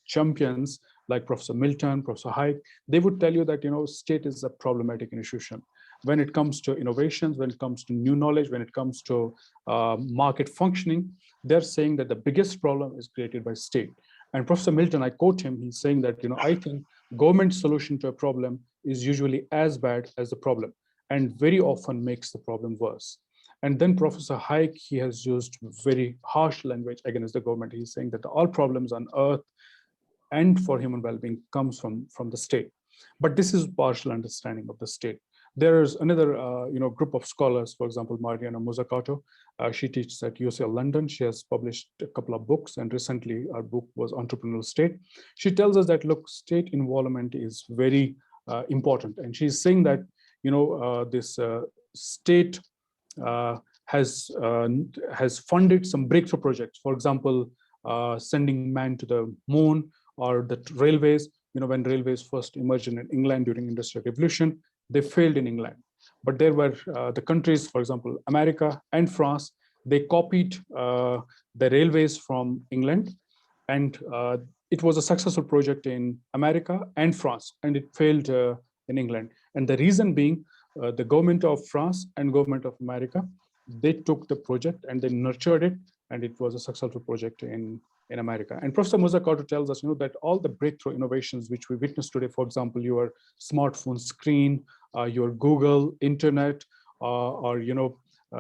champions like Professor Milton, Professor Sheikh. They would tell you that state is a problematic institution when it comes to innovations, when it comes to new knowledge, when it comes to market functioning. They're saying that the biggest problem is created by state. And Professor Milton, I quote him, he's saying that, I think government solution to a problem is usually as bad as the problem and very often makes the problem worse. And then Professor Sheikh, he has used very harsh language against the government. He's saying that all problems on earth and for human well-being comes from the state. But this is partial understanding of the state. There's another group of scholars, for example, Mariana Mazzucato. She teaches at UCL London. She has published a couple of books, and recently her book was Entrepreneurial State. She tells us that, look, state involvement is very important. And she's saying that, this state has funded some breakthrough projects. For example, sending man to the moon, or the railways. When railways first emerged in England during Industrial Revolution, they failed in England. But there were the countries, for example, America and France, they copied the railways from England. And it was a successful project in America and France, and it failed in England. And the reason being, the government of France and government of America, they took the project and they nurtured it, and it was a successful project in America. And Professor Mazzucato tells us, that all the breakthrough innovations which we witness today, for example, your smartphone screen, your Google, internet, or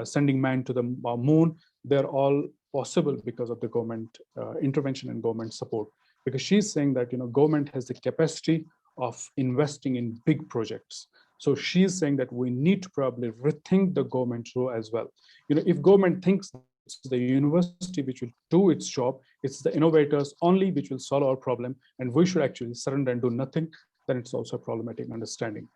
sending man to the moon, they're all possible because of the government intervention and government support. Because she's saying that government has the capacity of investing in big projects. So she's saying that we need to probably rethink the government role as well. If government thinks it's the university which will do its job, it's the innovators only which will solve our problem, and we should actually surrender and do nothing, then it's also a problematic understanding.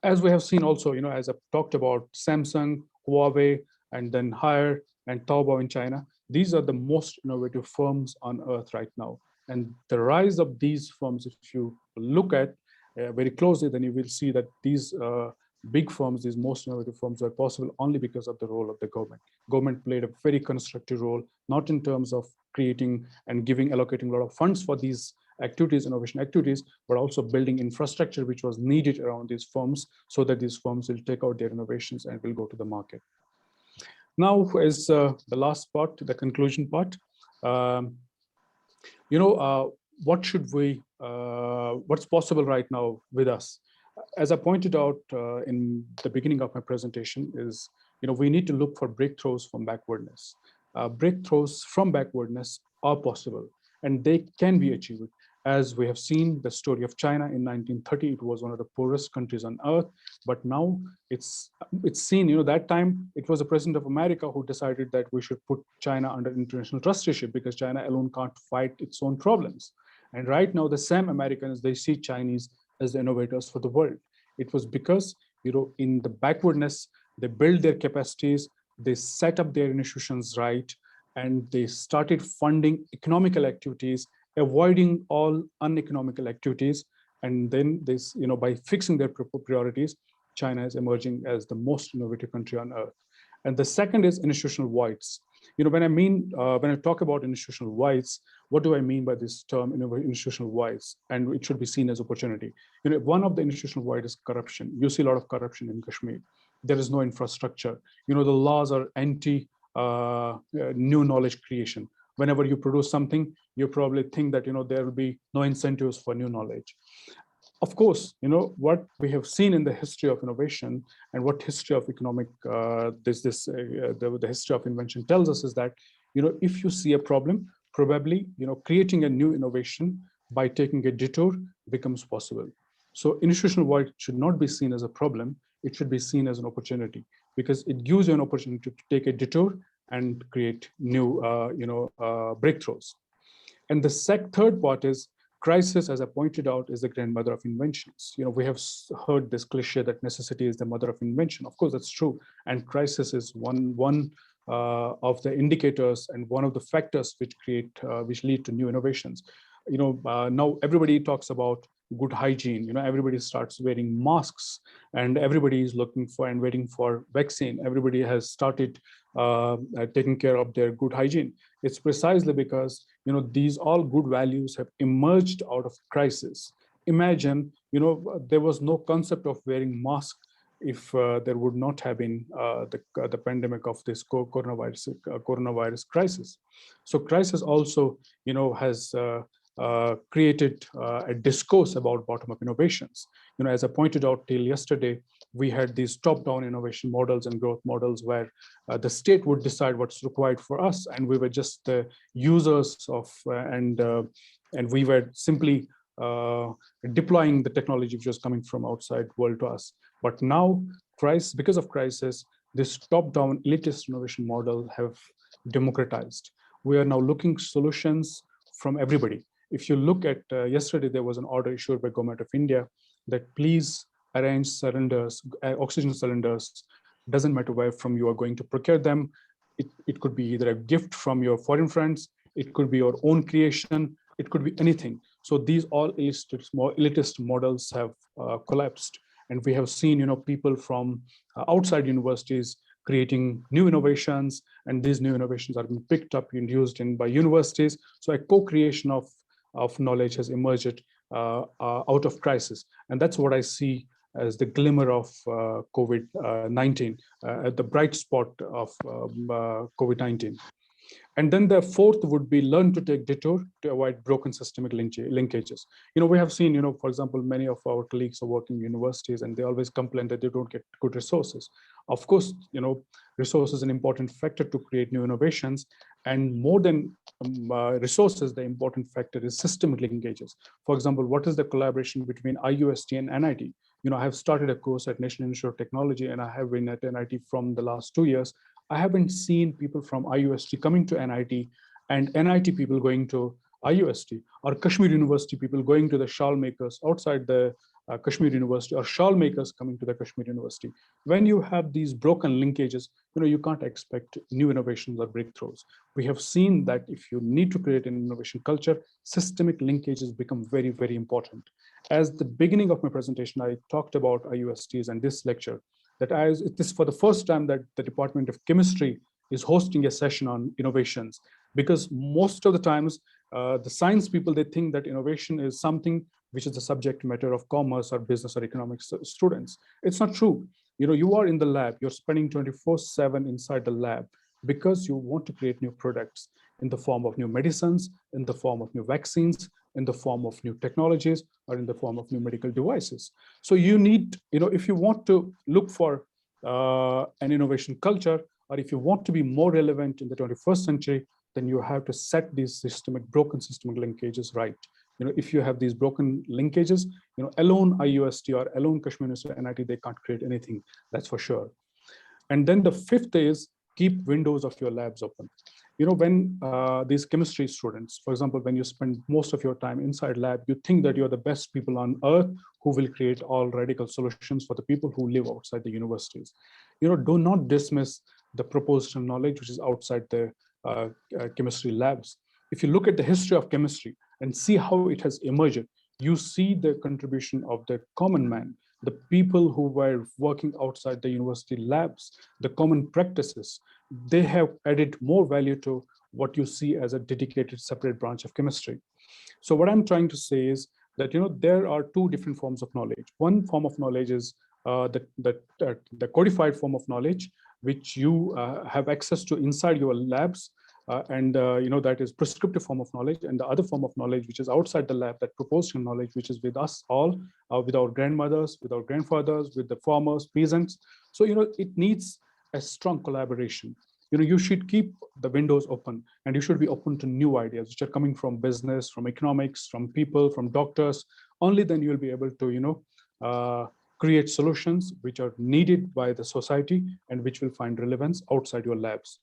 As we have seen also, as I've talked about, Samsung, Huawei, and then Haier and Taobao in China, these are the most innovative firms on earth right now. And the rise of these firms, if you look at very closely, then you will see that these big firms, these most innovative firms, are possible only because of the role of the government. Government played a very constructive role, not in terms of creating and allocating a lot of funds for these activities, innovation activities, but also building infrastructure which was needed around these firms so that these firms will take out their innovations and will go to the market. Now is the last part, the conclusion part. What should we, what's possible right now with us? As I pointed out in the beginning of my presentation is, we need to look for breakthroughs from backwardness. Breakthroughs from backwardness are possible, and they can be achieved. As we have seen the story of China in 1930, it was one of the poorest countries on earth, but now it's seen, that time it was the President of America who decided that we should put China under international trusteeship because China alone can't fight its own problems. And right now, the same Americans, they see Chinese as the innovators for the world. It was because, in the backwardness, they built their capacities, they set up their institutions right, and they started funding economical activities, avoiding all uneconomical activities. And then this, by fixing their priorities, China is emerging as the most innovative country on earth. And the second is institutional voids. When I talk about institutional voids, what do I mean by this term, institutional voids? And it should be seen as opportunity. One of the institutional voids is corruption. You see a lot of corruption in Kashmir. There is no infrastructure. The laws are anti new knowledge creation. Whenever you produce something, you probably think that, there will be no incentives for new knowledge. Of course, what we have seen in the history of innovation and what history of economic, the history of invention tells us is that, if you see a problem, probably, creating a new innovation by taking a detour becomes possible. So institutional void should not be seen as a problem. It should be seen as an opportunity, because it gives you an opportunity to take a detour and create new, breakthroughs. And the third part is crisis, as I pointed out, is the grandmother of inventions. We have heard this cliche that necessity is the mother of invention. Of course, that's true. And crisis is one of the indicators and one of the factors which lead to new innovations. Now everybody talks about good hygiene. Everybody starts wearing masks, and everybody is looking for and waiting for vaccine. Everybody has started taking care of their good hygiene. It's precisely because these all good values have emerged out of crisis. Imagine, there was no concept of wearing mask if there would not have been the pandemic of this coronavirus crisis. So crisis also, has created a discourse about bottom-up innovations. As I pointed out till yesterday, we had these top-down innovation models and growth models where the state would decide what's required for us, and we were just the users of, and we were simply deploying the technology which was coming from outside world to us. But now, because of crisis, this top-down elitist innovation model have democratized. We are now looking solutions from everybody. If you look at yesterday, there was an order issued by Government of India that please arrange cylinders, oxygen cylinders. Doesn't matter where from you are going to procure them. It could be either a gift from your foreign friends. It could be your own creation. It could be anything. So these all elitist models have collapsed. And we have seen, people from outside universities creating new innovations, and these new innovations are being picked up and used by universities. So a co-creation of knowledge has emerged out of crisis. And that's what I see as the glimmer of COVID-19, the bright spot of COVID-19. And then the fourth would be learn to take detour to avoid broken systemic linkages. We have seen, for example, many of our colleagues are working in universities, and they always complain that they don't get good resources. Of course, resources is an important factor to create new innovations. And more than resources, the important factor is systemic linkages. For example, what is the collaboration between IUST and NIT? I have started a course at National Institute of Technology, and I have been at NIT from the last 2 years. I haven't seen people from IUST coming to NIT and NIT people going to IUST, or Kashmir University people going to the shawl makers outside the Kashmir University, or shawl makers coming to the Kashmir University. When you have these broken linkages, you can't expect new innovations or breakthroughs. We have seen that if you need to create an innovation culture, systemic linkages become very, very important. As the beginning of my presentation, I talked about IUSTs and this lecture, that this is for the first time that the Department of Chemistry is hosting a session on innovations, because most of the times the science people, they think that innovation is something which is the subject matter of commerce or business or economics students. It's not true. You are in the lab, you're spending 24/7 inside the lab because you want to create new products in the form of new medicines, in the form of new vaccines, in the form of new technologies, or in the form of new medical devices. So you need, if you want to look for an innovation culture, or if you want to be more relevant in the 21st century, then you have to set these broken systemic linkages right. If you have these broken linkages, alone IUST or alone Kashmir University or NIT, they can't create anything, that's for sure. And then the fifth is keep windows of your labs open. When these chemistry students, for example, when you spend most of your time inside lab, you think that you're the best people on earth who will create all radical solutions for the people who live outside the universities. Do not dismiss the propositional knowledge which is outside the chemistry labs. If you look at the history of chemistry and see how it has emerged, you see the contribution of the common man, the people who were working outside the university labs, the common practices. They have added more value to what you see as a dedicated separate branch of chemistry. So what I'm trying to say is that there are two different forms of knowledge. One form of knowledge is the codified form of knowledge, which you have access to inside your labs. that is prescriptive form of knowledge, and the other form of knowledge which is outside the lab, that propositional knowledge, which is with us all, with our grandmothers, with our grandfathers, with the farmers, peasants. So it needs a strong collaboration. You should keep the windows open, and you should be open to new ideas which are coming from business, from economics, from people, from doctors. Only then you will be able to create solutions which are needed by the society and which will find relevance outside your labs.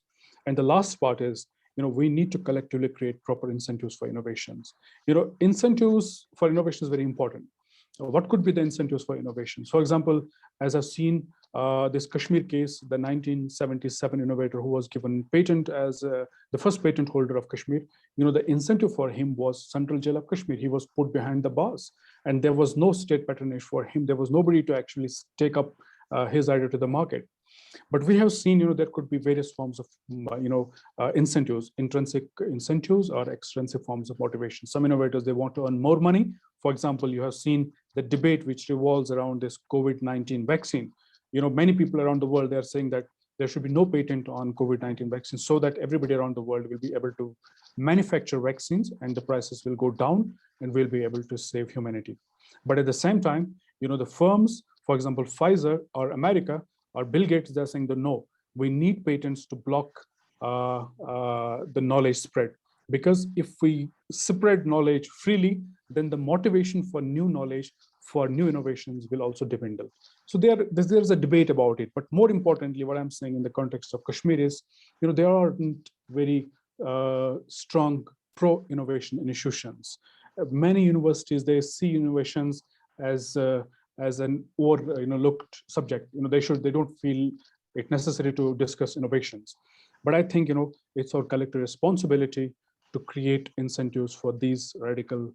And the last part is, we need to collectively create proper incentives for innovations. Incentives for innovation is very important. What could be the incentives for innovations? For example, as I've seen this Kashmir case, the 1977 innovator who was given patent as the first patent holder of Kashmir, the incentive for him was Central Jail of Kashmir. He was put behind the bars, and there was no state patronage for him. There was nobody to actually take up his idea to the market. But we have seen, there could be various forms of, incentives, intrinsic incentives or extrinsic forms of motivation. Some innovators, they want to earn more money. For example, you have seen the debate which revolves around this COVID-19 vaccine. Many people around the world, they're saying that there should be no patent on COVID-19 vaccines so that everybody around the world will be able to manufacture vaccines and the prices will go down and we'll be able to save humanity. But at the same time, the firms, for example, Pfizer or America, or Bill Gates, they're saying that no, we need patents to block the knowledge spread. Because if we spread knowledge freely, then the motivation for new knowledge, for new innovations will also dwindle. So there's a debate about it. But more importantly, what I'm saying in the context of Kashmir is, there aren't very strong pro-innovation institutions. Many universities, they see innovations as an overlooked subject. They don't feel it necessary to discuss innovations. But I think it's our collective responsibility to create incentives for these radical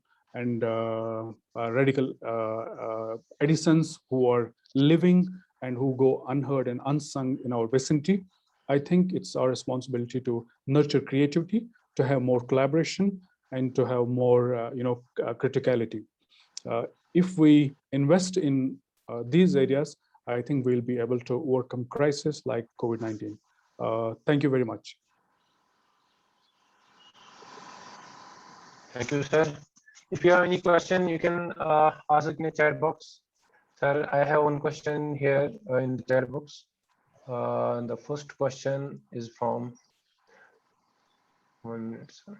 Edisons who are living and who go unheard and unsung in our vicinity. I think it's our responsibility to nurture creativity, to have more collaboration, and to have more criticality. If we invest in these areas, I think we'll be able to overcome crises like COVID-19. Thank you very much. Thank you, sir. If you have any question, you can ask it in the chat box. Sir, I have one question here in the chat box. The first question is from 1 minute, sir.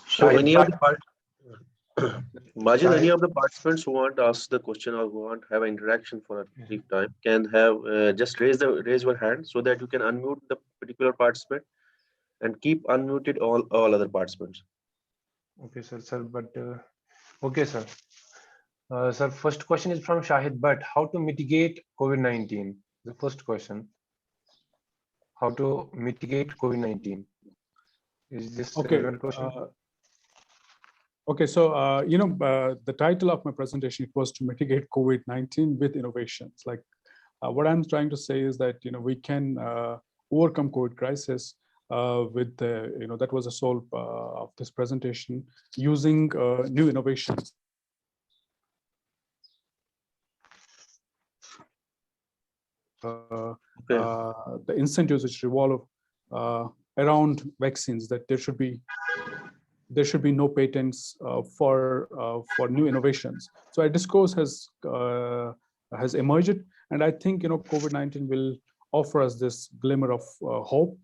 So any of the Majid, any of the participants who want to ask the question or who want to have an interaction for a brief time can have just raise your hand so that you can unmute the particular participant and keep unmuted all other participants. Okay, sir. But okay, sir. Sir, first question is from Shahid Bhatt. How to mitigate COVID-19? The first question. How to mitigate COVID-19? Is this a relevant question? Okay, so the title of my presentation was to mitigate COVID-19 with innovations. Like what I'm trying to say is that we can overcome COVID crisis with that was the soul of this presentation, using new innovations. The incentives which revolve around vaccines, that there should be no patents for new innovations. So a discourse has emerged, and I think COVID-19 will offer us this glimmer of hope.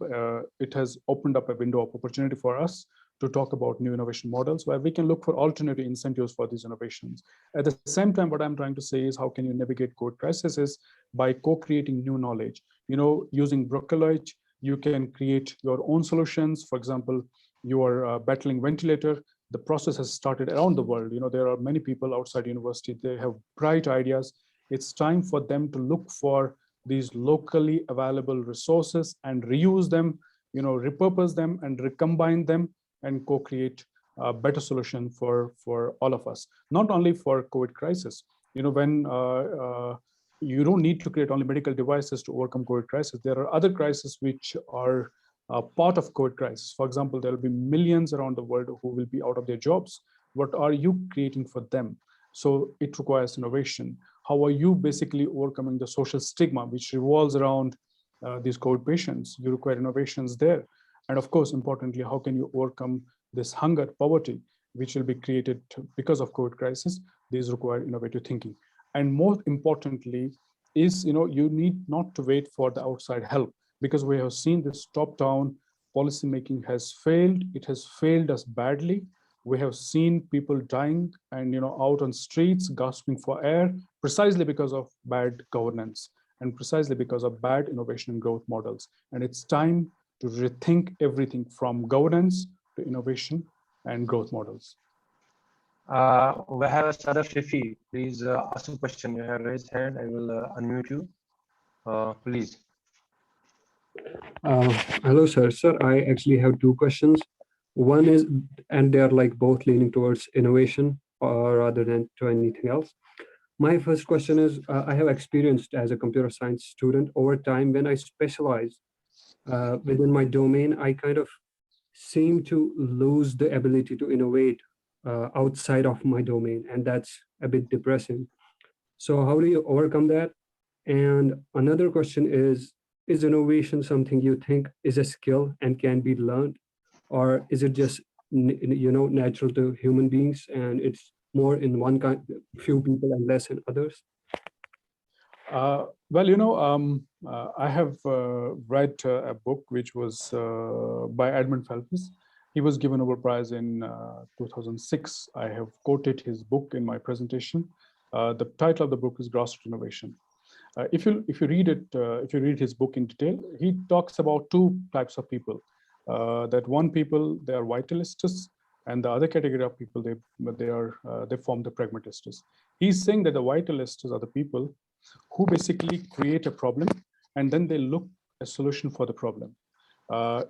It has opened up a window of opportunity for us to talk about new innovation models where we can look for alternative incentives for these innovations. At the same time, what I'm trying to say is how can you navigate COVID crisis is by co-creating new knowledge. Using broccolage, you can create your own solutions. For example, you are battling ventilator. The process has started around the world. There are many people outside university, they have bright ideas. It's time for them to look for these locally available resources and reuse them, repurpose them and recombine them and co-create a better solution for all of us. Not only for COVID crisis, when you don't need to create only medical devices to overcome COVID crisis. There are other crises which are part of COVID crisis. For example, there will be millions around the world who will be out of their jobs. What are you creating for them? So it requires innovation. How are you basically overcoming the social stigma which revolves around these COVID patients. You require innovations there. And of course, importantly, how can you overcome this hunger, poverty, which will be created because of COVID crisis? These require innovative thinking. And more importantly is, you need not to wait for the outside help, because we have seen this top-down policy making has failed. It has failed us badly. We have seen people dying and out on streets gasping for air, precisely because of bad governance and precisely because of bad innovation and growth models. And it's time to rethink everything from governance to innovation and growth models. We have Sadaf Shafi. Please ask a question. You have raised hand. I will unmute you. Please. Hello, sir. Sir, I actually have two questions. One is, and they are like both leaning towards innovation rather than to anything else. My first question is, I have experienced as a computer science student over time, when I specialize within my domain, I kind of seem to lose the ability to innovate outside of my domain, and that's a bit depressing. So how do you overcome that? And another question is innovation something you think is a skill and can be learned, or is it just natural to human beings and it's more in one kind, few people and less in others? Well, I have read a book which was by Edmund Phelps. He was given Nobel Prize in 2006. I have quoted his book in my presentation. The title of the book is Grassroots Innovation. If you read it, if you read his book in detail, he talks about two types of people. That one people, they are vitalists, and the other category of people, they form the pragmatists. He's saying that the vitalists are the people who basically create a problem and then they look a solution for the problem.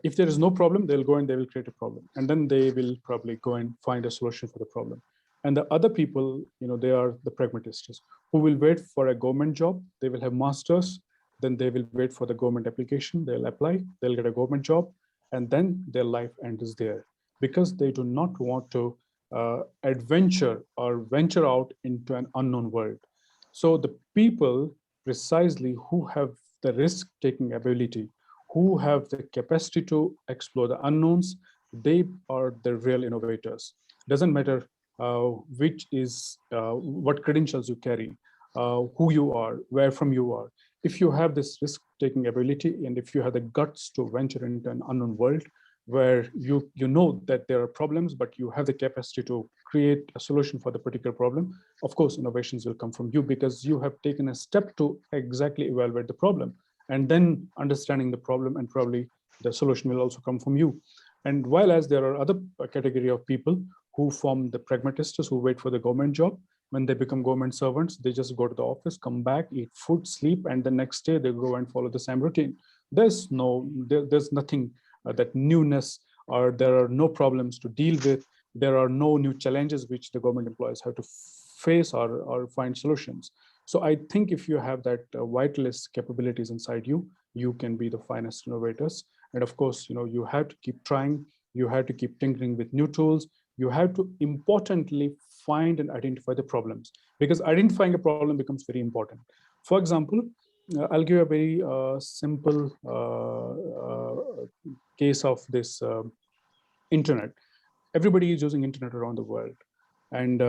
If there is no problem, they'll go and they will create a problem, and then they will probably go and find a solution for the problem. And the other people, they are the pragmatists who will wait for a government job. They will have masters, then they will wait for the government application. They'll apply, they'll get a government job, and then their life ends there, because they do not want to adventure or venture out into an unknown world. So the people precisely who have the risk-taking ability, who have the capacity to explore the unknowns, they are the real innovators. Doesn't matter what credentials you carry, who you are, where from you are. If you have this risk-taking ability, and if you have the guts to venture into an unknown world where you know that there are problems, but you have the capacity to create a solution for the particular problem, of course, innovations will come from you, because you have taken a step to exactly evaluate the problem, and then understanding the problem, and probably the solution will also come from you. And while as there are other category of people who form the pragmatists, who wait for the government job. When they become government servants, they just go to the office, come back, eat food, sleep, and the next day they go and follow the same routine. There's nothing that newness, or there are no problems to deal with. There are no new challenges which the government employees have to face or find solutions. So I think if you have that vitalist capabilities inside you, you can be the finest innovators. And of course, you have to keep trying. You have to keep tinkering with new tools. You have to importantly find and identify the problems, because identifying a problem becomes very important. For example, I'll give a very simple case of this internet. Everybody is using internet around the world, and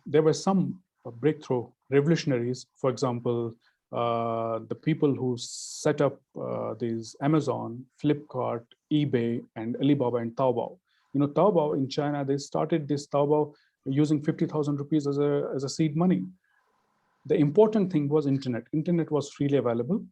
there were some breakthrough revolutionaries. For example, the people who set up these Amazon, Flipkart, eBay, and Alibaba and Taobao. Taobao in China, they started this Taobao using 50,000 rupees as a seed money. The important thing was internet. Internet was freely available.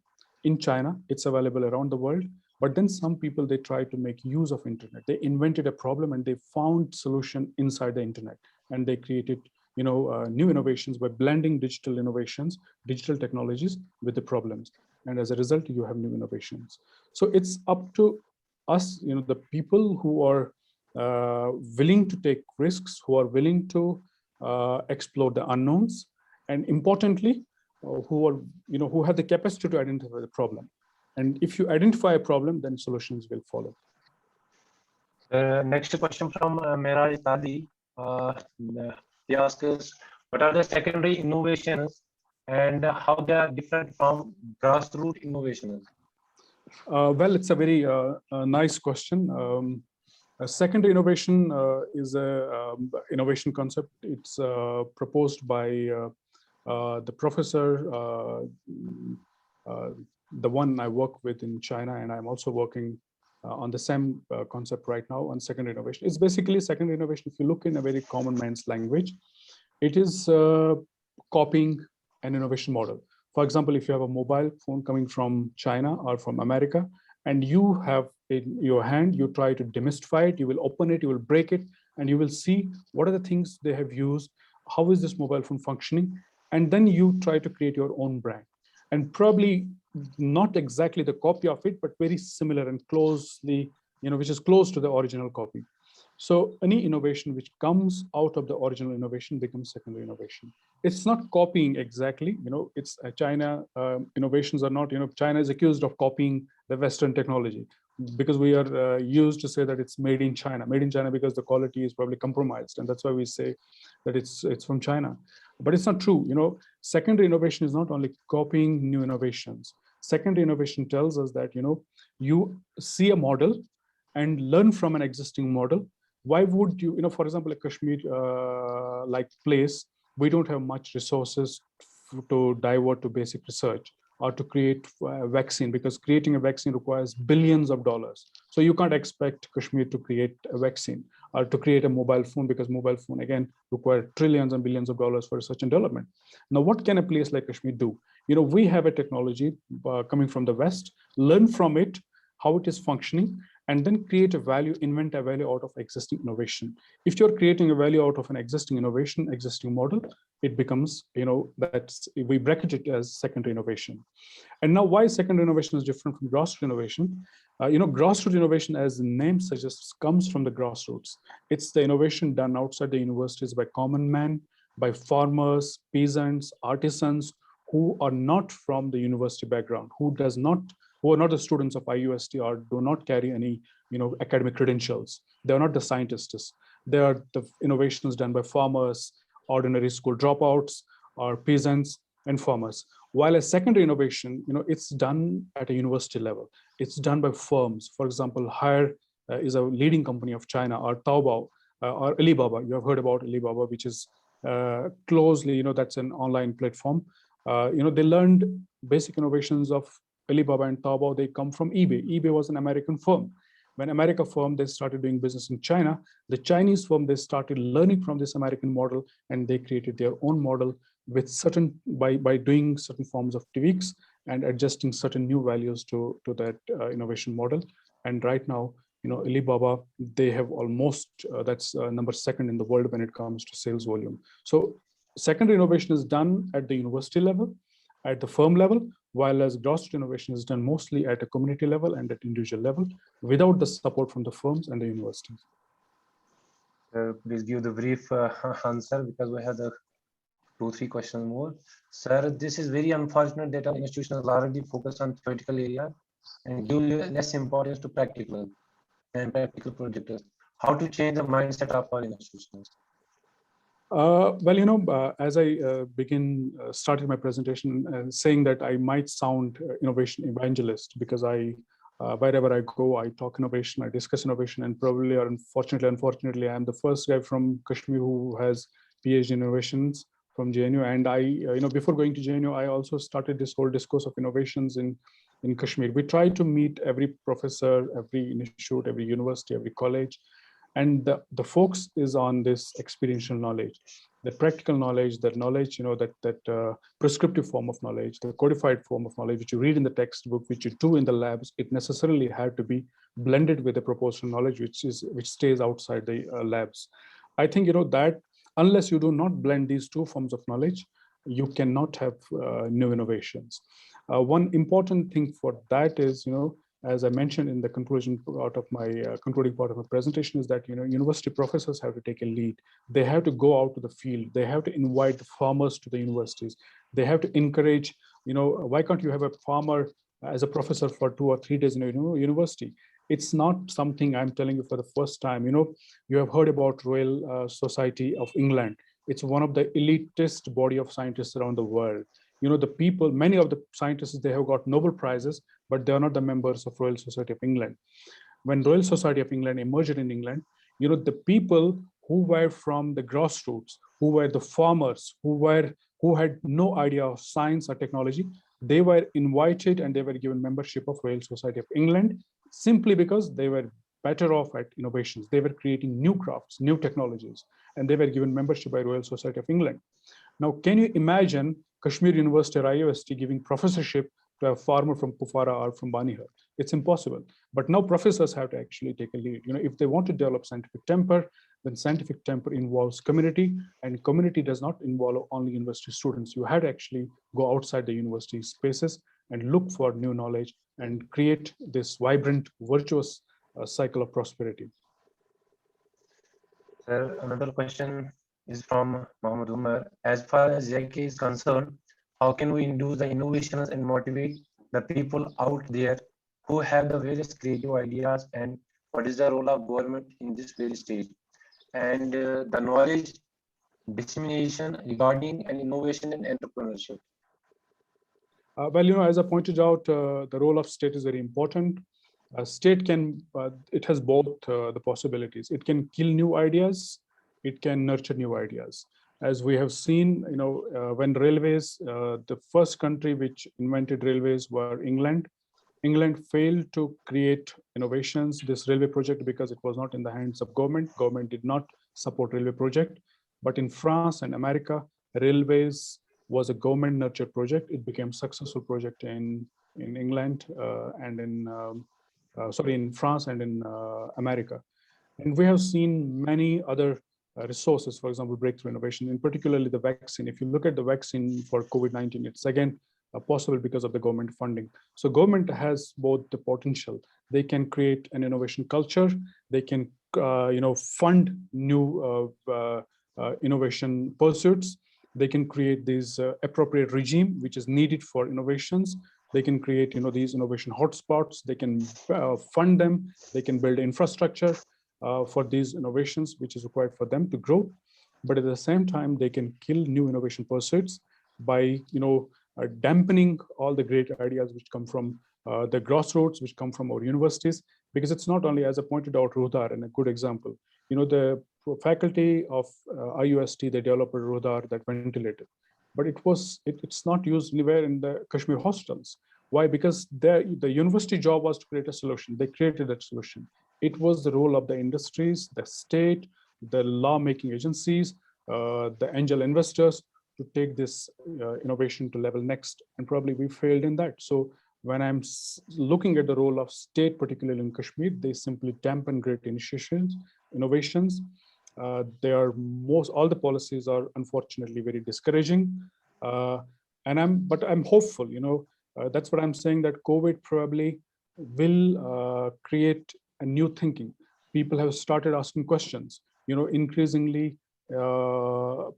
In China, it's available around the world. But then some people, they tried to make use of internet. They invented a problem and they found solution inside the internet. And they created new innovations by blending digital innovations, digital technologies with the problems. And as a result, you have new innovations. So it's up to us, the people who are willing to take risks, who are willing to explore the unknowns, and importantly, who have the capacity to identify the problem. And if you identify a problem, then solutions will follow. Next question from Meraj Tadi. He asks, what are the secondary innovations and how they are different from grassroots innovations? Well, it's a very nice question. Secondary innovation is a innovation concept. It's proposed by the professor, the one I work with in China, and I'm also working on the same concept right now on secondary innovation. It's basically secondary innovation. If you look in a very common man's language, it is copying an innovation model. For example, if you have a mobile phone coming from China or from America, and you have in your hand, you try to demystify it, you will open it, you will break it, and you will see what are the things they have used, how is this mobile phone functioning, and then you try to create your own brand. And probably not exactly the copy of it, but very similar and closely, which is close to the original copy. So any innovation which comes out of the original innovation becomes secondary innovation. It's not copying exactly, it's China innovations are not, China is accused of copying the Western technology because we are used to say that it's made in China because the quality is probably compromised. And that's why we say that it's from China. But it's not true. Secondary innovation is not only copying new innovations. Secondary innovation tells us that, you see a model and learn from an existing model. Why would you, for example, a Kashmir like place, we don't have much resources to divert to basic research or to create a vaccine, because creating a vaccine requires billions of dollars. So you can't expect Kashmir to create a vaccine or to create a mobile phone, because mobile phone, again, require trillions and billions of dollars for research and development. Now, what can a place like Kashmir do? We have a technology coming from the West, learn from it, how it is functioning, and then create a value, invent a value out of existing innovation. If you're creating a value out of an existing innovation, existing model, it becomes, we bracket it as secondary innovation. And now why secondary innovation is different from grassroots innovation? Grassroots innovation, as the name suggests, comes from the grassroots. It's the innovation done outside the universities by common men, by farmers, peasants, artisans, who are not from the university background, who are not the students of IUST or do not carry any academic credentials. They are not the scientists. They are the innovations done by farmers, ordinary school dropouts, or peasants and farmers. While a secondary innovation, it's done at a university level. It's done by firms. For example, Hire is a leading company of China, or Taobao, or Alibaba. You have heard about Alibaba, which is closely, that's an online platform. They learned basic innovations of Alibaba and Taobao. They come from eBay. eBay was an American firm. When America firm, they started doing business in China. The Chinese firm, they started learning from this American model, and they created their own model with by doing certain forms of tweaks and adjusting certain new values to that innovation model. And right now, Alibaba, they have almost, that's number second in the world when it comes to sales volume. So secondary innovation is done at the university level, at the firm level, while as grassroots innovation is done mostly at a community level and at individual level, without the support from the firms and the universities. Please give the brief answer, because we have 2-3 questions more. Sir, this is very unfortunate that our institutions largely focus on theoretical area and give less importance to practical projects. How to change the mindset of our institutions? Well, as I started my presentation saying that I might sound innovation evangelist, because wherever I go, I talk innovation, I discuss innovation, and probably, or unfortunately, I'm the first guy from Kashmir who has PhD in innovations from JNU. And before going to JNU, I also started this whole discourse of innovations in Kashmir. We try to meet every professor, every institute, every university, every college. And the focus is on this experiential knowledge, the practical knowledge, that knowledge, that prescriptive form of knowledge, the codified form of knowledge, which you read in the textbook, which you do in the labs. It necessarily had to be blended with the propositional knowledge, which stays outside the labs. I think, that unless you do not blend these two forms of knowledge, you cannot have new innovations. One important thing for that is, as I mentioned in the concluding part of my presentation, is that university professors have to take a lead. They have to go out to the field. They have to invite the farmers to the universities. They have to encourage. Why can't you have a farmer as a professor for 2 or 3 days in a university? It's not something I'm telling you for the first time. You have heard about Royal Society of England. It's one of the elitist body of scientists around the world. The people, many of the scientists, they have got Nobel Prizes, but they are not the members of Royal Society of England. When Royal Society of England emerged in England, the people who were from the grassroots, who were the farmers, who had no idea of science or technology, they were invited and they were given membership of Royal Society of England simply because they were better off at innovations. They were creating new crafts, new technologies, and they were given membership by Royal Society of England. Now, can you imagine Kashmir University or IUST giving professorship to a farmer from Kufara or from Banihar? It's impossible. But now professors have to actually take a lead. If they want to develop scientific temper, then scientific temper involves community, and community does not involve only university students. You have to actually go outside the university spaces and look for new knowledge and create this vibrant, virtuous cycle of prosperity. Sir, another question is from Mohammed Umar. As far as Sheikh is concerned, how can we induce the innovations and motivate the people out there who have the various creative ideas, and what is the role of government in this very stage? And the knowledge dissemination regarding an innovation and entrepreneurship. Well, as I pointed out, the role of state is very important. State can, it has both the possibilities. It can kill new ideas, it can nurture new ideas. As we have seen, when railways, the first country which invented railways were England. England failed to create innovations, this railway project, because it was not in the hands of government. Government did not support railway project. But in France and America, railways was a government nurtured project. It became successful project in England and in France and in America. And we have seen many other resources, for example, breakthrough innovation, in particularly the vaccine. If you look at the vaccine for COVID-19, it's again possible because of the government funding. So government has both the potential. They can create an innovation culture. They can, fund new innovation pursuits. They can create these appropriate regime, which is needed for innovations. They can create, these innovation hotspots. They can fund them. They can build infrastructure for these innovations, which is required for them to grow. But at the same time, they can kill new innovation pursuits by, dampening all the great ideas which come from the grassroots, which come from our universities, because it's not only, as I pointed out, Rodar, and a good example, the faculty of IUST, they developed a Rodar, that ventilator, but it's not used anywhere in the Kashmir hospitals. Why? Because the university job was to create a solution. They created that solution. It was the role of the industries, the state, the lawmaking agencies, the angel investors to take this innovation to level next, and probably we failed in that. So when I'm looking at the role of state, particularly in Kashmir, they simply dampen great innovations. All the policies are unfortunately very discouraging. But I'm hopeful, that's what I'm saying, that COVID probably will create a new thinking. People have started asking questions, increasingly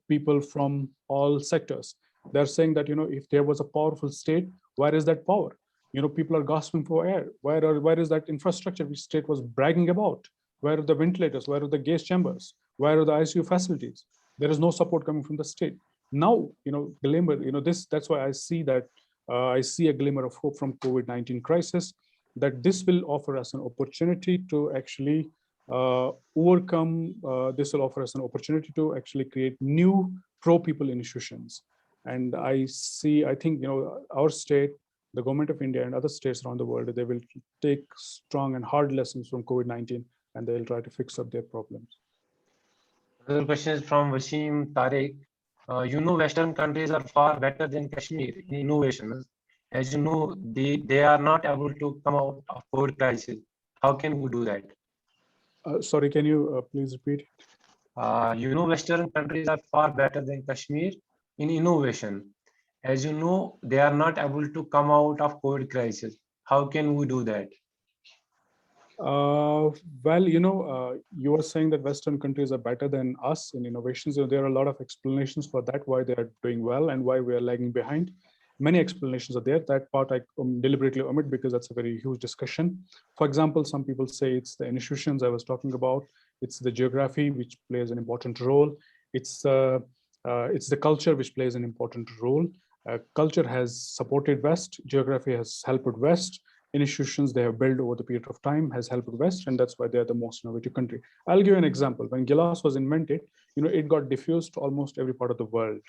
people from all sectors. They're saying that, if there was a powerful state, where is that power? People are gasping for air. Where is that infrastructure which state was bragging about? Where are the ventilators? Where are the gas chambers? Where are the ICU facilities? There is no support coming from the state. Now, glimmer, that's why I see that I see a glimmer of hope from COVID-19 crisis, that this will offer us an opportunity to actually overcome, this will offer us an opportunity to actually create new pro-people institutions. And I think, our state, the government of India and other states around the world, they will take strong and hard lessons from COVID-19, and they'll try to fix up their problems. Another question is from Wasim Tariq. Western countries are far better than Kashmir in innovations. As you know, they are not able to come out of COVID crisis. How can we do that? Sorry, can you please repeat? Western countries are far better than Kashmir in innovation. As you know, they are not able to come out of COVID crisis. How can we do that? Well, you were saying that Western countries are better than us in innovations. There are a lot of explanations for that, why they are doing well and why we are lagging behind. Many explanations are there. That part I deliberately omit because that's a very huge discussion. For example, some people say it's the institutions I was talking about. It's the geography, which plays an important role. It's the culture, which plays an important role. Culture has supported West, geography has helped West, institutions they have built over the period of time has helped West, and that's why they are the most innovative country. I'll give you an example. When glass was invented, it got diffused to almost every part of the world.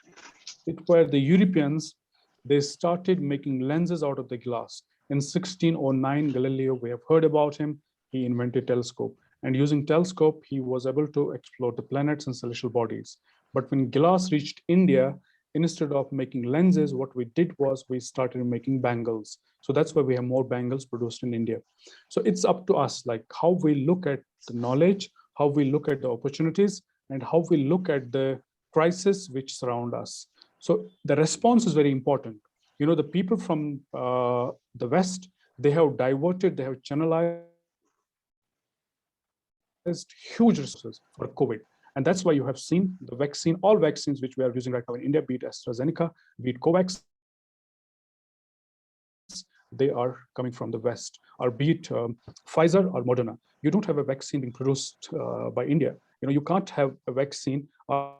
It were the Europeans, they started making lenses out of the glass. In 1609, Galileo, we have heard about him, he invented telescope. And using telescope, he was able to explore the planets and celestial bodies. But when glass reached India, instead of making lenses, what we did was we started making bangles. So that's why we have more bangles produced in India. So it's up to us, like how we look at the knowledge, how we look at the opportunities, and how we look at the crises which surround us. So the response is very important. The people from the West, they have diverted, they have channelized huge resources for COVID. And that's why you have seen the vaccine, all vaccines which we are using right now in India, be it AstraZeneca, be it COVAX, they are coming from the West, or be it Pfizer or Moderna. You don't have a vaccine being produced by India. You can't have a vaccine or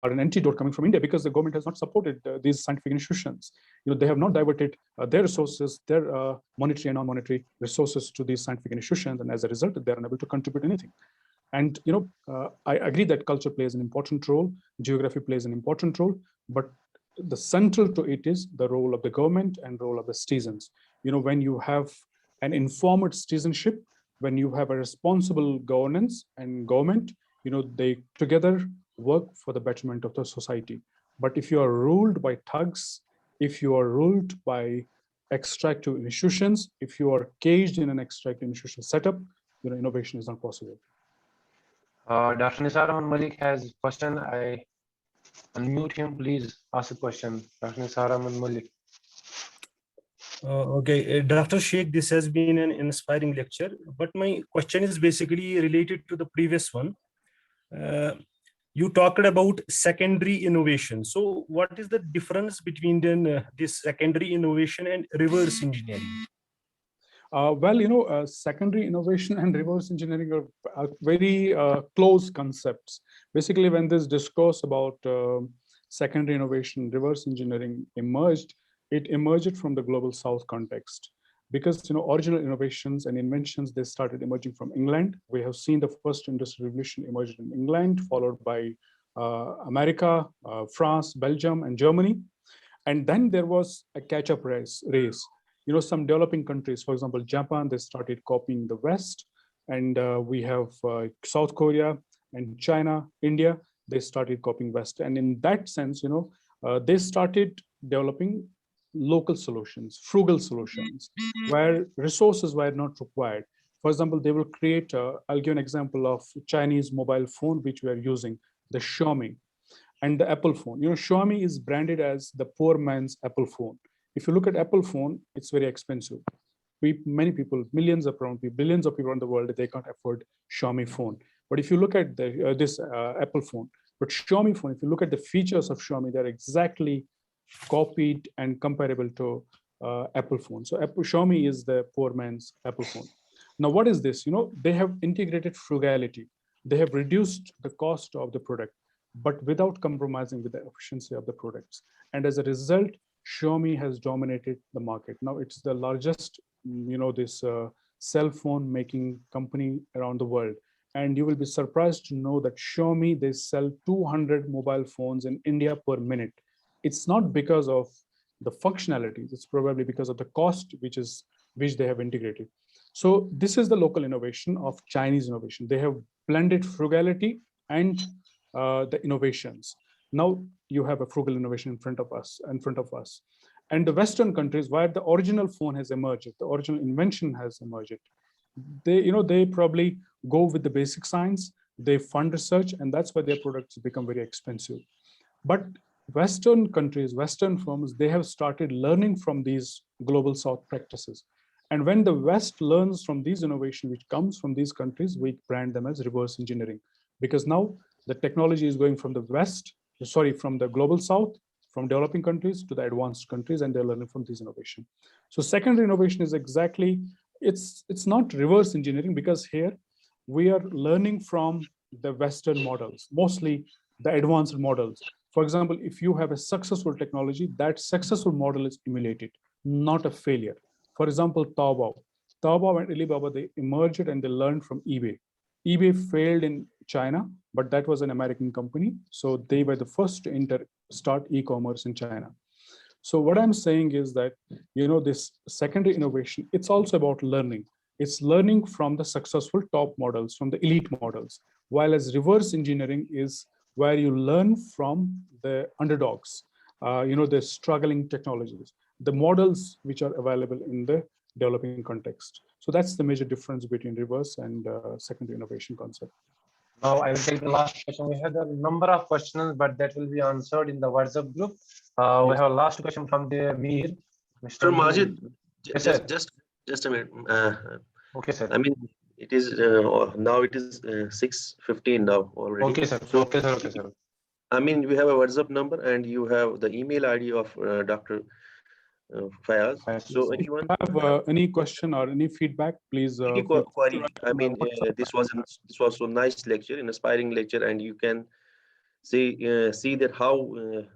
an antidote coming from India because the government has not supported these scientific institutions. They have not diverted their resources, their monetary and non-monetary resources to these scientific institutions, and as a result, they are unable to contribute anything. And I agree that culture plays an important role, geography plays an important role, but the central to it is the role of the government and role of the citizens. When you have an informed citizenship, when you have a responsible governance and government, they together work for the betterment of the society. But if you are ruled by thugs, if you are ruled by extractive institutions, if you are caged in an extractive institutional setup, innovation is not possible. Dr. Nisar Ahmad Malik has a question. I unmute him. Please ask a question. Dr. Nisar Ahmad Malik. Okay, Dr. Sheikh, this has been an inspiring lecture, but my question is basically related to the previous one. You talked about secondary innovation. So what is the difference between this secondary innovation and reverse engineering? Secondary innovation and reverse engineering are very close concepts. Basically, when this discourse about secondary innovation, reverse engineering emerged, it emerged from the global South context. Because original innovations and inventions, they started emerging from England. We have seen the first industrial revolution emerged in England, followed by America, France, Belgium, and Germany. And then there was a catch-up race. Some developing countries, for example, Japan, they started copying the West. And we have South Korea and China, India, they started copying West. And in that sense, they started developing local solutions, frugal solutions, where resources were not required. For example, they will create, I'll give an example of Chinese mobile phone, which we are using, the Xiaomi and the Apple phone. Xiaomi is branded as the poor man's Apple phone. If you look at Apple phone, it's very expensive. Many people, millions of people, billions of people around the world, they can't afford Xiaomi phone. But if you look at this Apple phone, but Xiaomi phone, if you look at the features of Xiaomi, they're exactly copied and comparable to Apple phone. So Xiaomi is the poor man's Apple phone. Now, what is this? They have integrated frugality. They have reduced the cost of the product, but without compromising with the efficiency of the products. And as a result, Xiaomi has dominated the market. Now it's the largest, this cell phone making company around the world. And you will be surprised to know that Xiaomi, they sell 200 mobile phones in India per minute. It's not because of the functionalities, it's probably because of the cost which they have integrated. So this is the local innovation of Chinese innovation. They have blended frugality and the innovations. Now you have a frugal innovation in front of us. And the Western countries, where the original phone has emerged, the original invention has emerged, they probably go with the basic science, they fund research, and that's why their products become very expensive. But Western countries, Western firms, they have started learning from these global South practices. And when the West learns from these innovations, which comes from these countries, we brand them as reverse engineering. Because now the technology is going from the from the global South, from developing countries to the advanced countries, and they're learning from these innovations. So secondary innovation is exactly, it's not reverse engineering, because here we are learning from the Western models, mostly the advanced models. For example, if you have a successful technology, that successful model is emulated, not a failure. For example, Taobao and Alibaba, they emerged and they learned from eBay. eBay failed in China, but that was an American company. So they were the first to start e-commerce in China. So what I'm saying is that, this secondary innovation, it's also about learning. It's learning from the successful top models, from the elite models, while as reverse engineering is where you learn from the underdogs, the struggling technologies, the models which are available in the developing context. So that's the major difference between reverse and secondary innovation concept. Now I will take the last question. We had a number of questions, but that will be answered in the WhatsApp group. We have a last question from the Mir. Mr. Majid, Yes, just a minute. Okay, sir. I mean, it is now it is 6:15 now already. Okay, sir. So, Okay, sir. Okay, sir. I mean, we have a WhatsApp number and you have the email ID of Dr. Fayaz. So If you anyone have any question or any feedback, please. any query? I mean, this was so nice lecture, an inspiring lecture, and you can see that how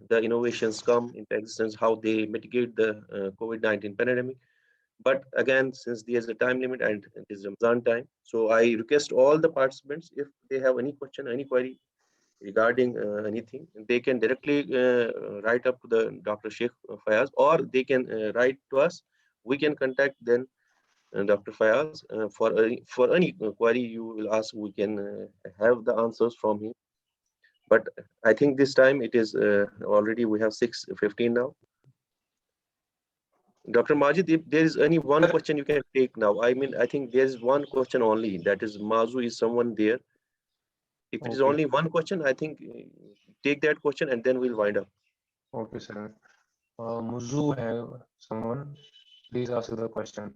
the innovations come into existence, how they mitigate the COVID-19 pandemic. But again, since there's a time limit and it is Ramzan time, so I request all the participants, if they have any question, any query regarding anything, they can directly write up to the Dr. Sheikh Fayaz, or they can write to us. We can contact then Dr. Fayaz for any query you will ask. We can have the answers from him. But I think this time it is already we have 6:15 now. Dr. Majid, if there is any one question you can take now. I mean, I think there is one question only. That is Mazu, is someone there? If it is only one question, I think take that question and then we'll wind up. Okay, sir. Muzu have someone. Please ask the question.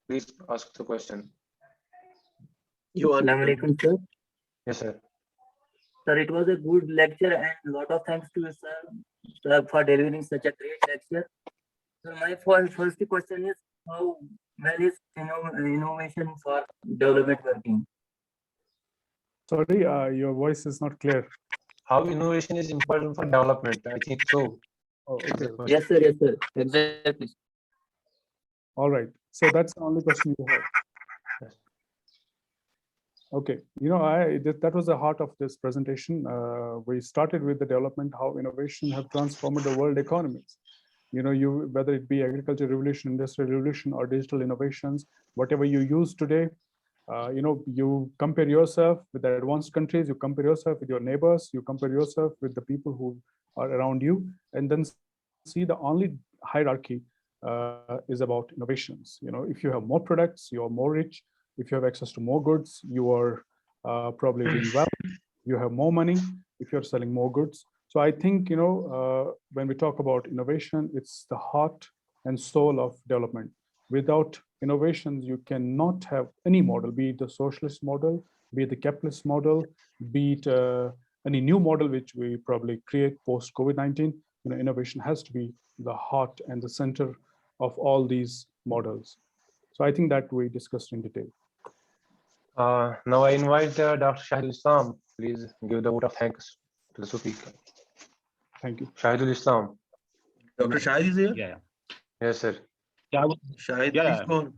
Please ask the question. You are. Assalamu alaikum, sir. Yes, sir. Sir, it was a good lecture and a lot of thanks to you, sir, for delivering such a great lecture. So my first question is, how well is innovation for development working? Sorry, your voice is not clear. How innovation is important for development? I think so. Oh, okay. Yes, sir. Yes, sir. Exactly. All right. So that's the only question you have. Yes. Okay. That was the heart of this presentation. We started with the development, how innovation have transformed the world economies. Whether it be agricultural revolution, industrial revolution, or digital innovations, whatever you use today, you compare yourself with the advanced countries, you compare yourself with your neighbors, you compare yourself with the people who are around you, and then see the only hierarchy is about innovations. If you have more products, you are more rich. If you have access to more goods, you are probably doing well. You have more money if you're selling more goods. So I think, when we talk about innovation, it's the heart and soul of development. Without innovations, you cannot have any model, be it the socialist model, be it the capitalist model, be it any new model which we probably create post COVID-19. Innovation has to be the heart and the center of all these models. So I think that we discussed in detail. Now I invite Dr. Shahidul Islam. Please give the vote of thanks to the speaker. Thank you. Shahidul Islam. Dr. Shahid is here? Yeah. Yes, sir. Yeah. Shahid, Yeah. please go on.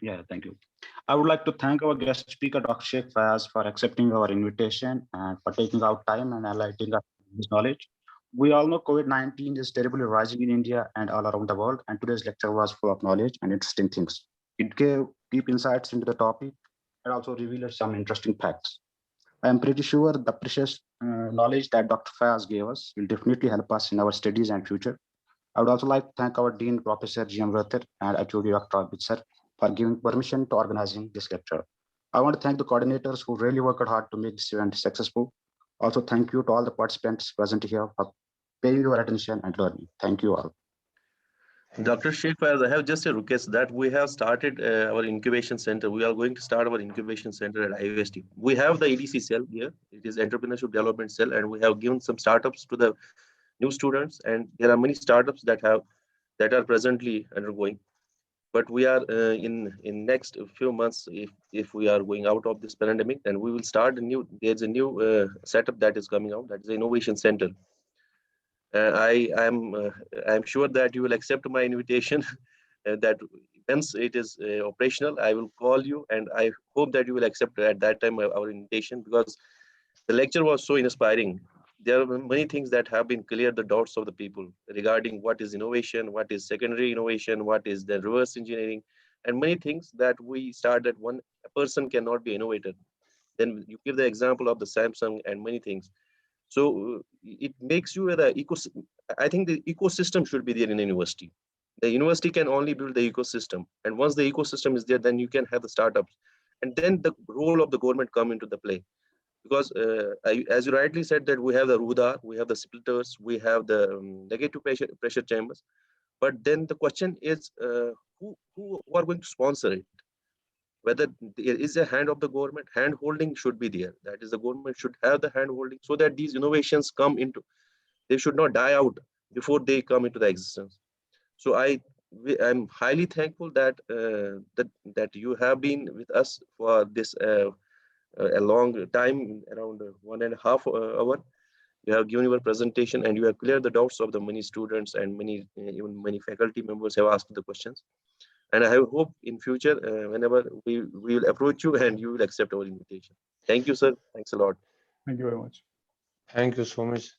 Yeah. Thank you. I would like to thank our guest speaker, Dr. Sheikh Fayaz, for accepting our invitation and for taking out time and highlighting his knowledge. We all know COVID-19 is terribly rising in India and all around the world, and today's lecture was full of knowledge and interesting things. It gave deep insights into the topic and also revealed some interesting facts. I am pretty sure the precious knowledge that Dr. Fayaz gave us will definitely help us in our studies and future. I would also like to thank our Dean, Professor G.M. Rathir, and HOD Dr. Abid sir for giving permission to organizing this lecture. I want to thank the coordinators who really worked hard to make this event successful. Also, thank you to all the participants present here for paying your attention and learning. Thank you all. Dr. Sheikh Fayaz, I have just a request that we have started our incubation center. We are going to start our incubation center at IUST. We have the EDC cell here. It is Entrepreneurship Development Cell, and we have given some startups to the new students. And there are many startups that are presently undergoing. But we are in next few months, if we are going out of this pandemic, then we will start a new. There's a new setup that is coming out. That is the innovation center. I'm sure that you will accept my invitation. That once it is operational, I will call you, and I hope that you will accept at that time our invitation, because the lecture was so inspiring. There are many things that have been cleared the doubts of the people regarding what is innovation, what is secondary innovation, what is the reverse engineering, and many things that we started. One person cannot be innovator. Then you give the example of the Samsung and many things. So it makes you the ecosystem. I think the ecosystem should be there in a university. The university can only build the ecosystem, and once the ecosystem is there, then you can have the startups, and then the role of the government come into the play. Because as you rightly said, that we have the Ruda, we have the splitters, we have the negative pressure chambers, but then the question is who are going to sponsor it? Whether there is a hand of the government, hand holding should be there. That is, the government should have the hand holding, so that these innovations come into, they should not die out before they come into the existence. So I'm highly thankful that that you have been with us for this a long time, around 1.5 hour. You have given your presentation, and you have cleared the doubts of the many students, and many even many faculty members have asked the questions. And I hope in future, whenever we will approach you, and you will accept our invitation. Thank you, sir. Thanks a lot. Thank you very much. Thank you so much.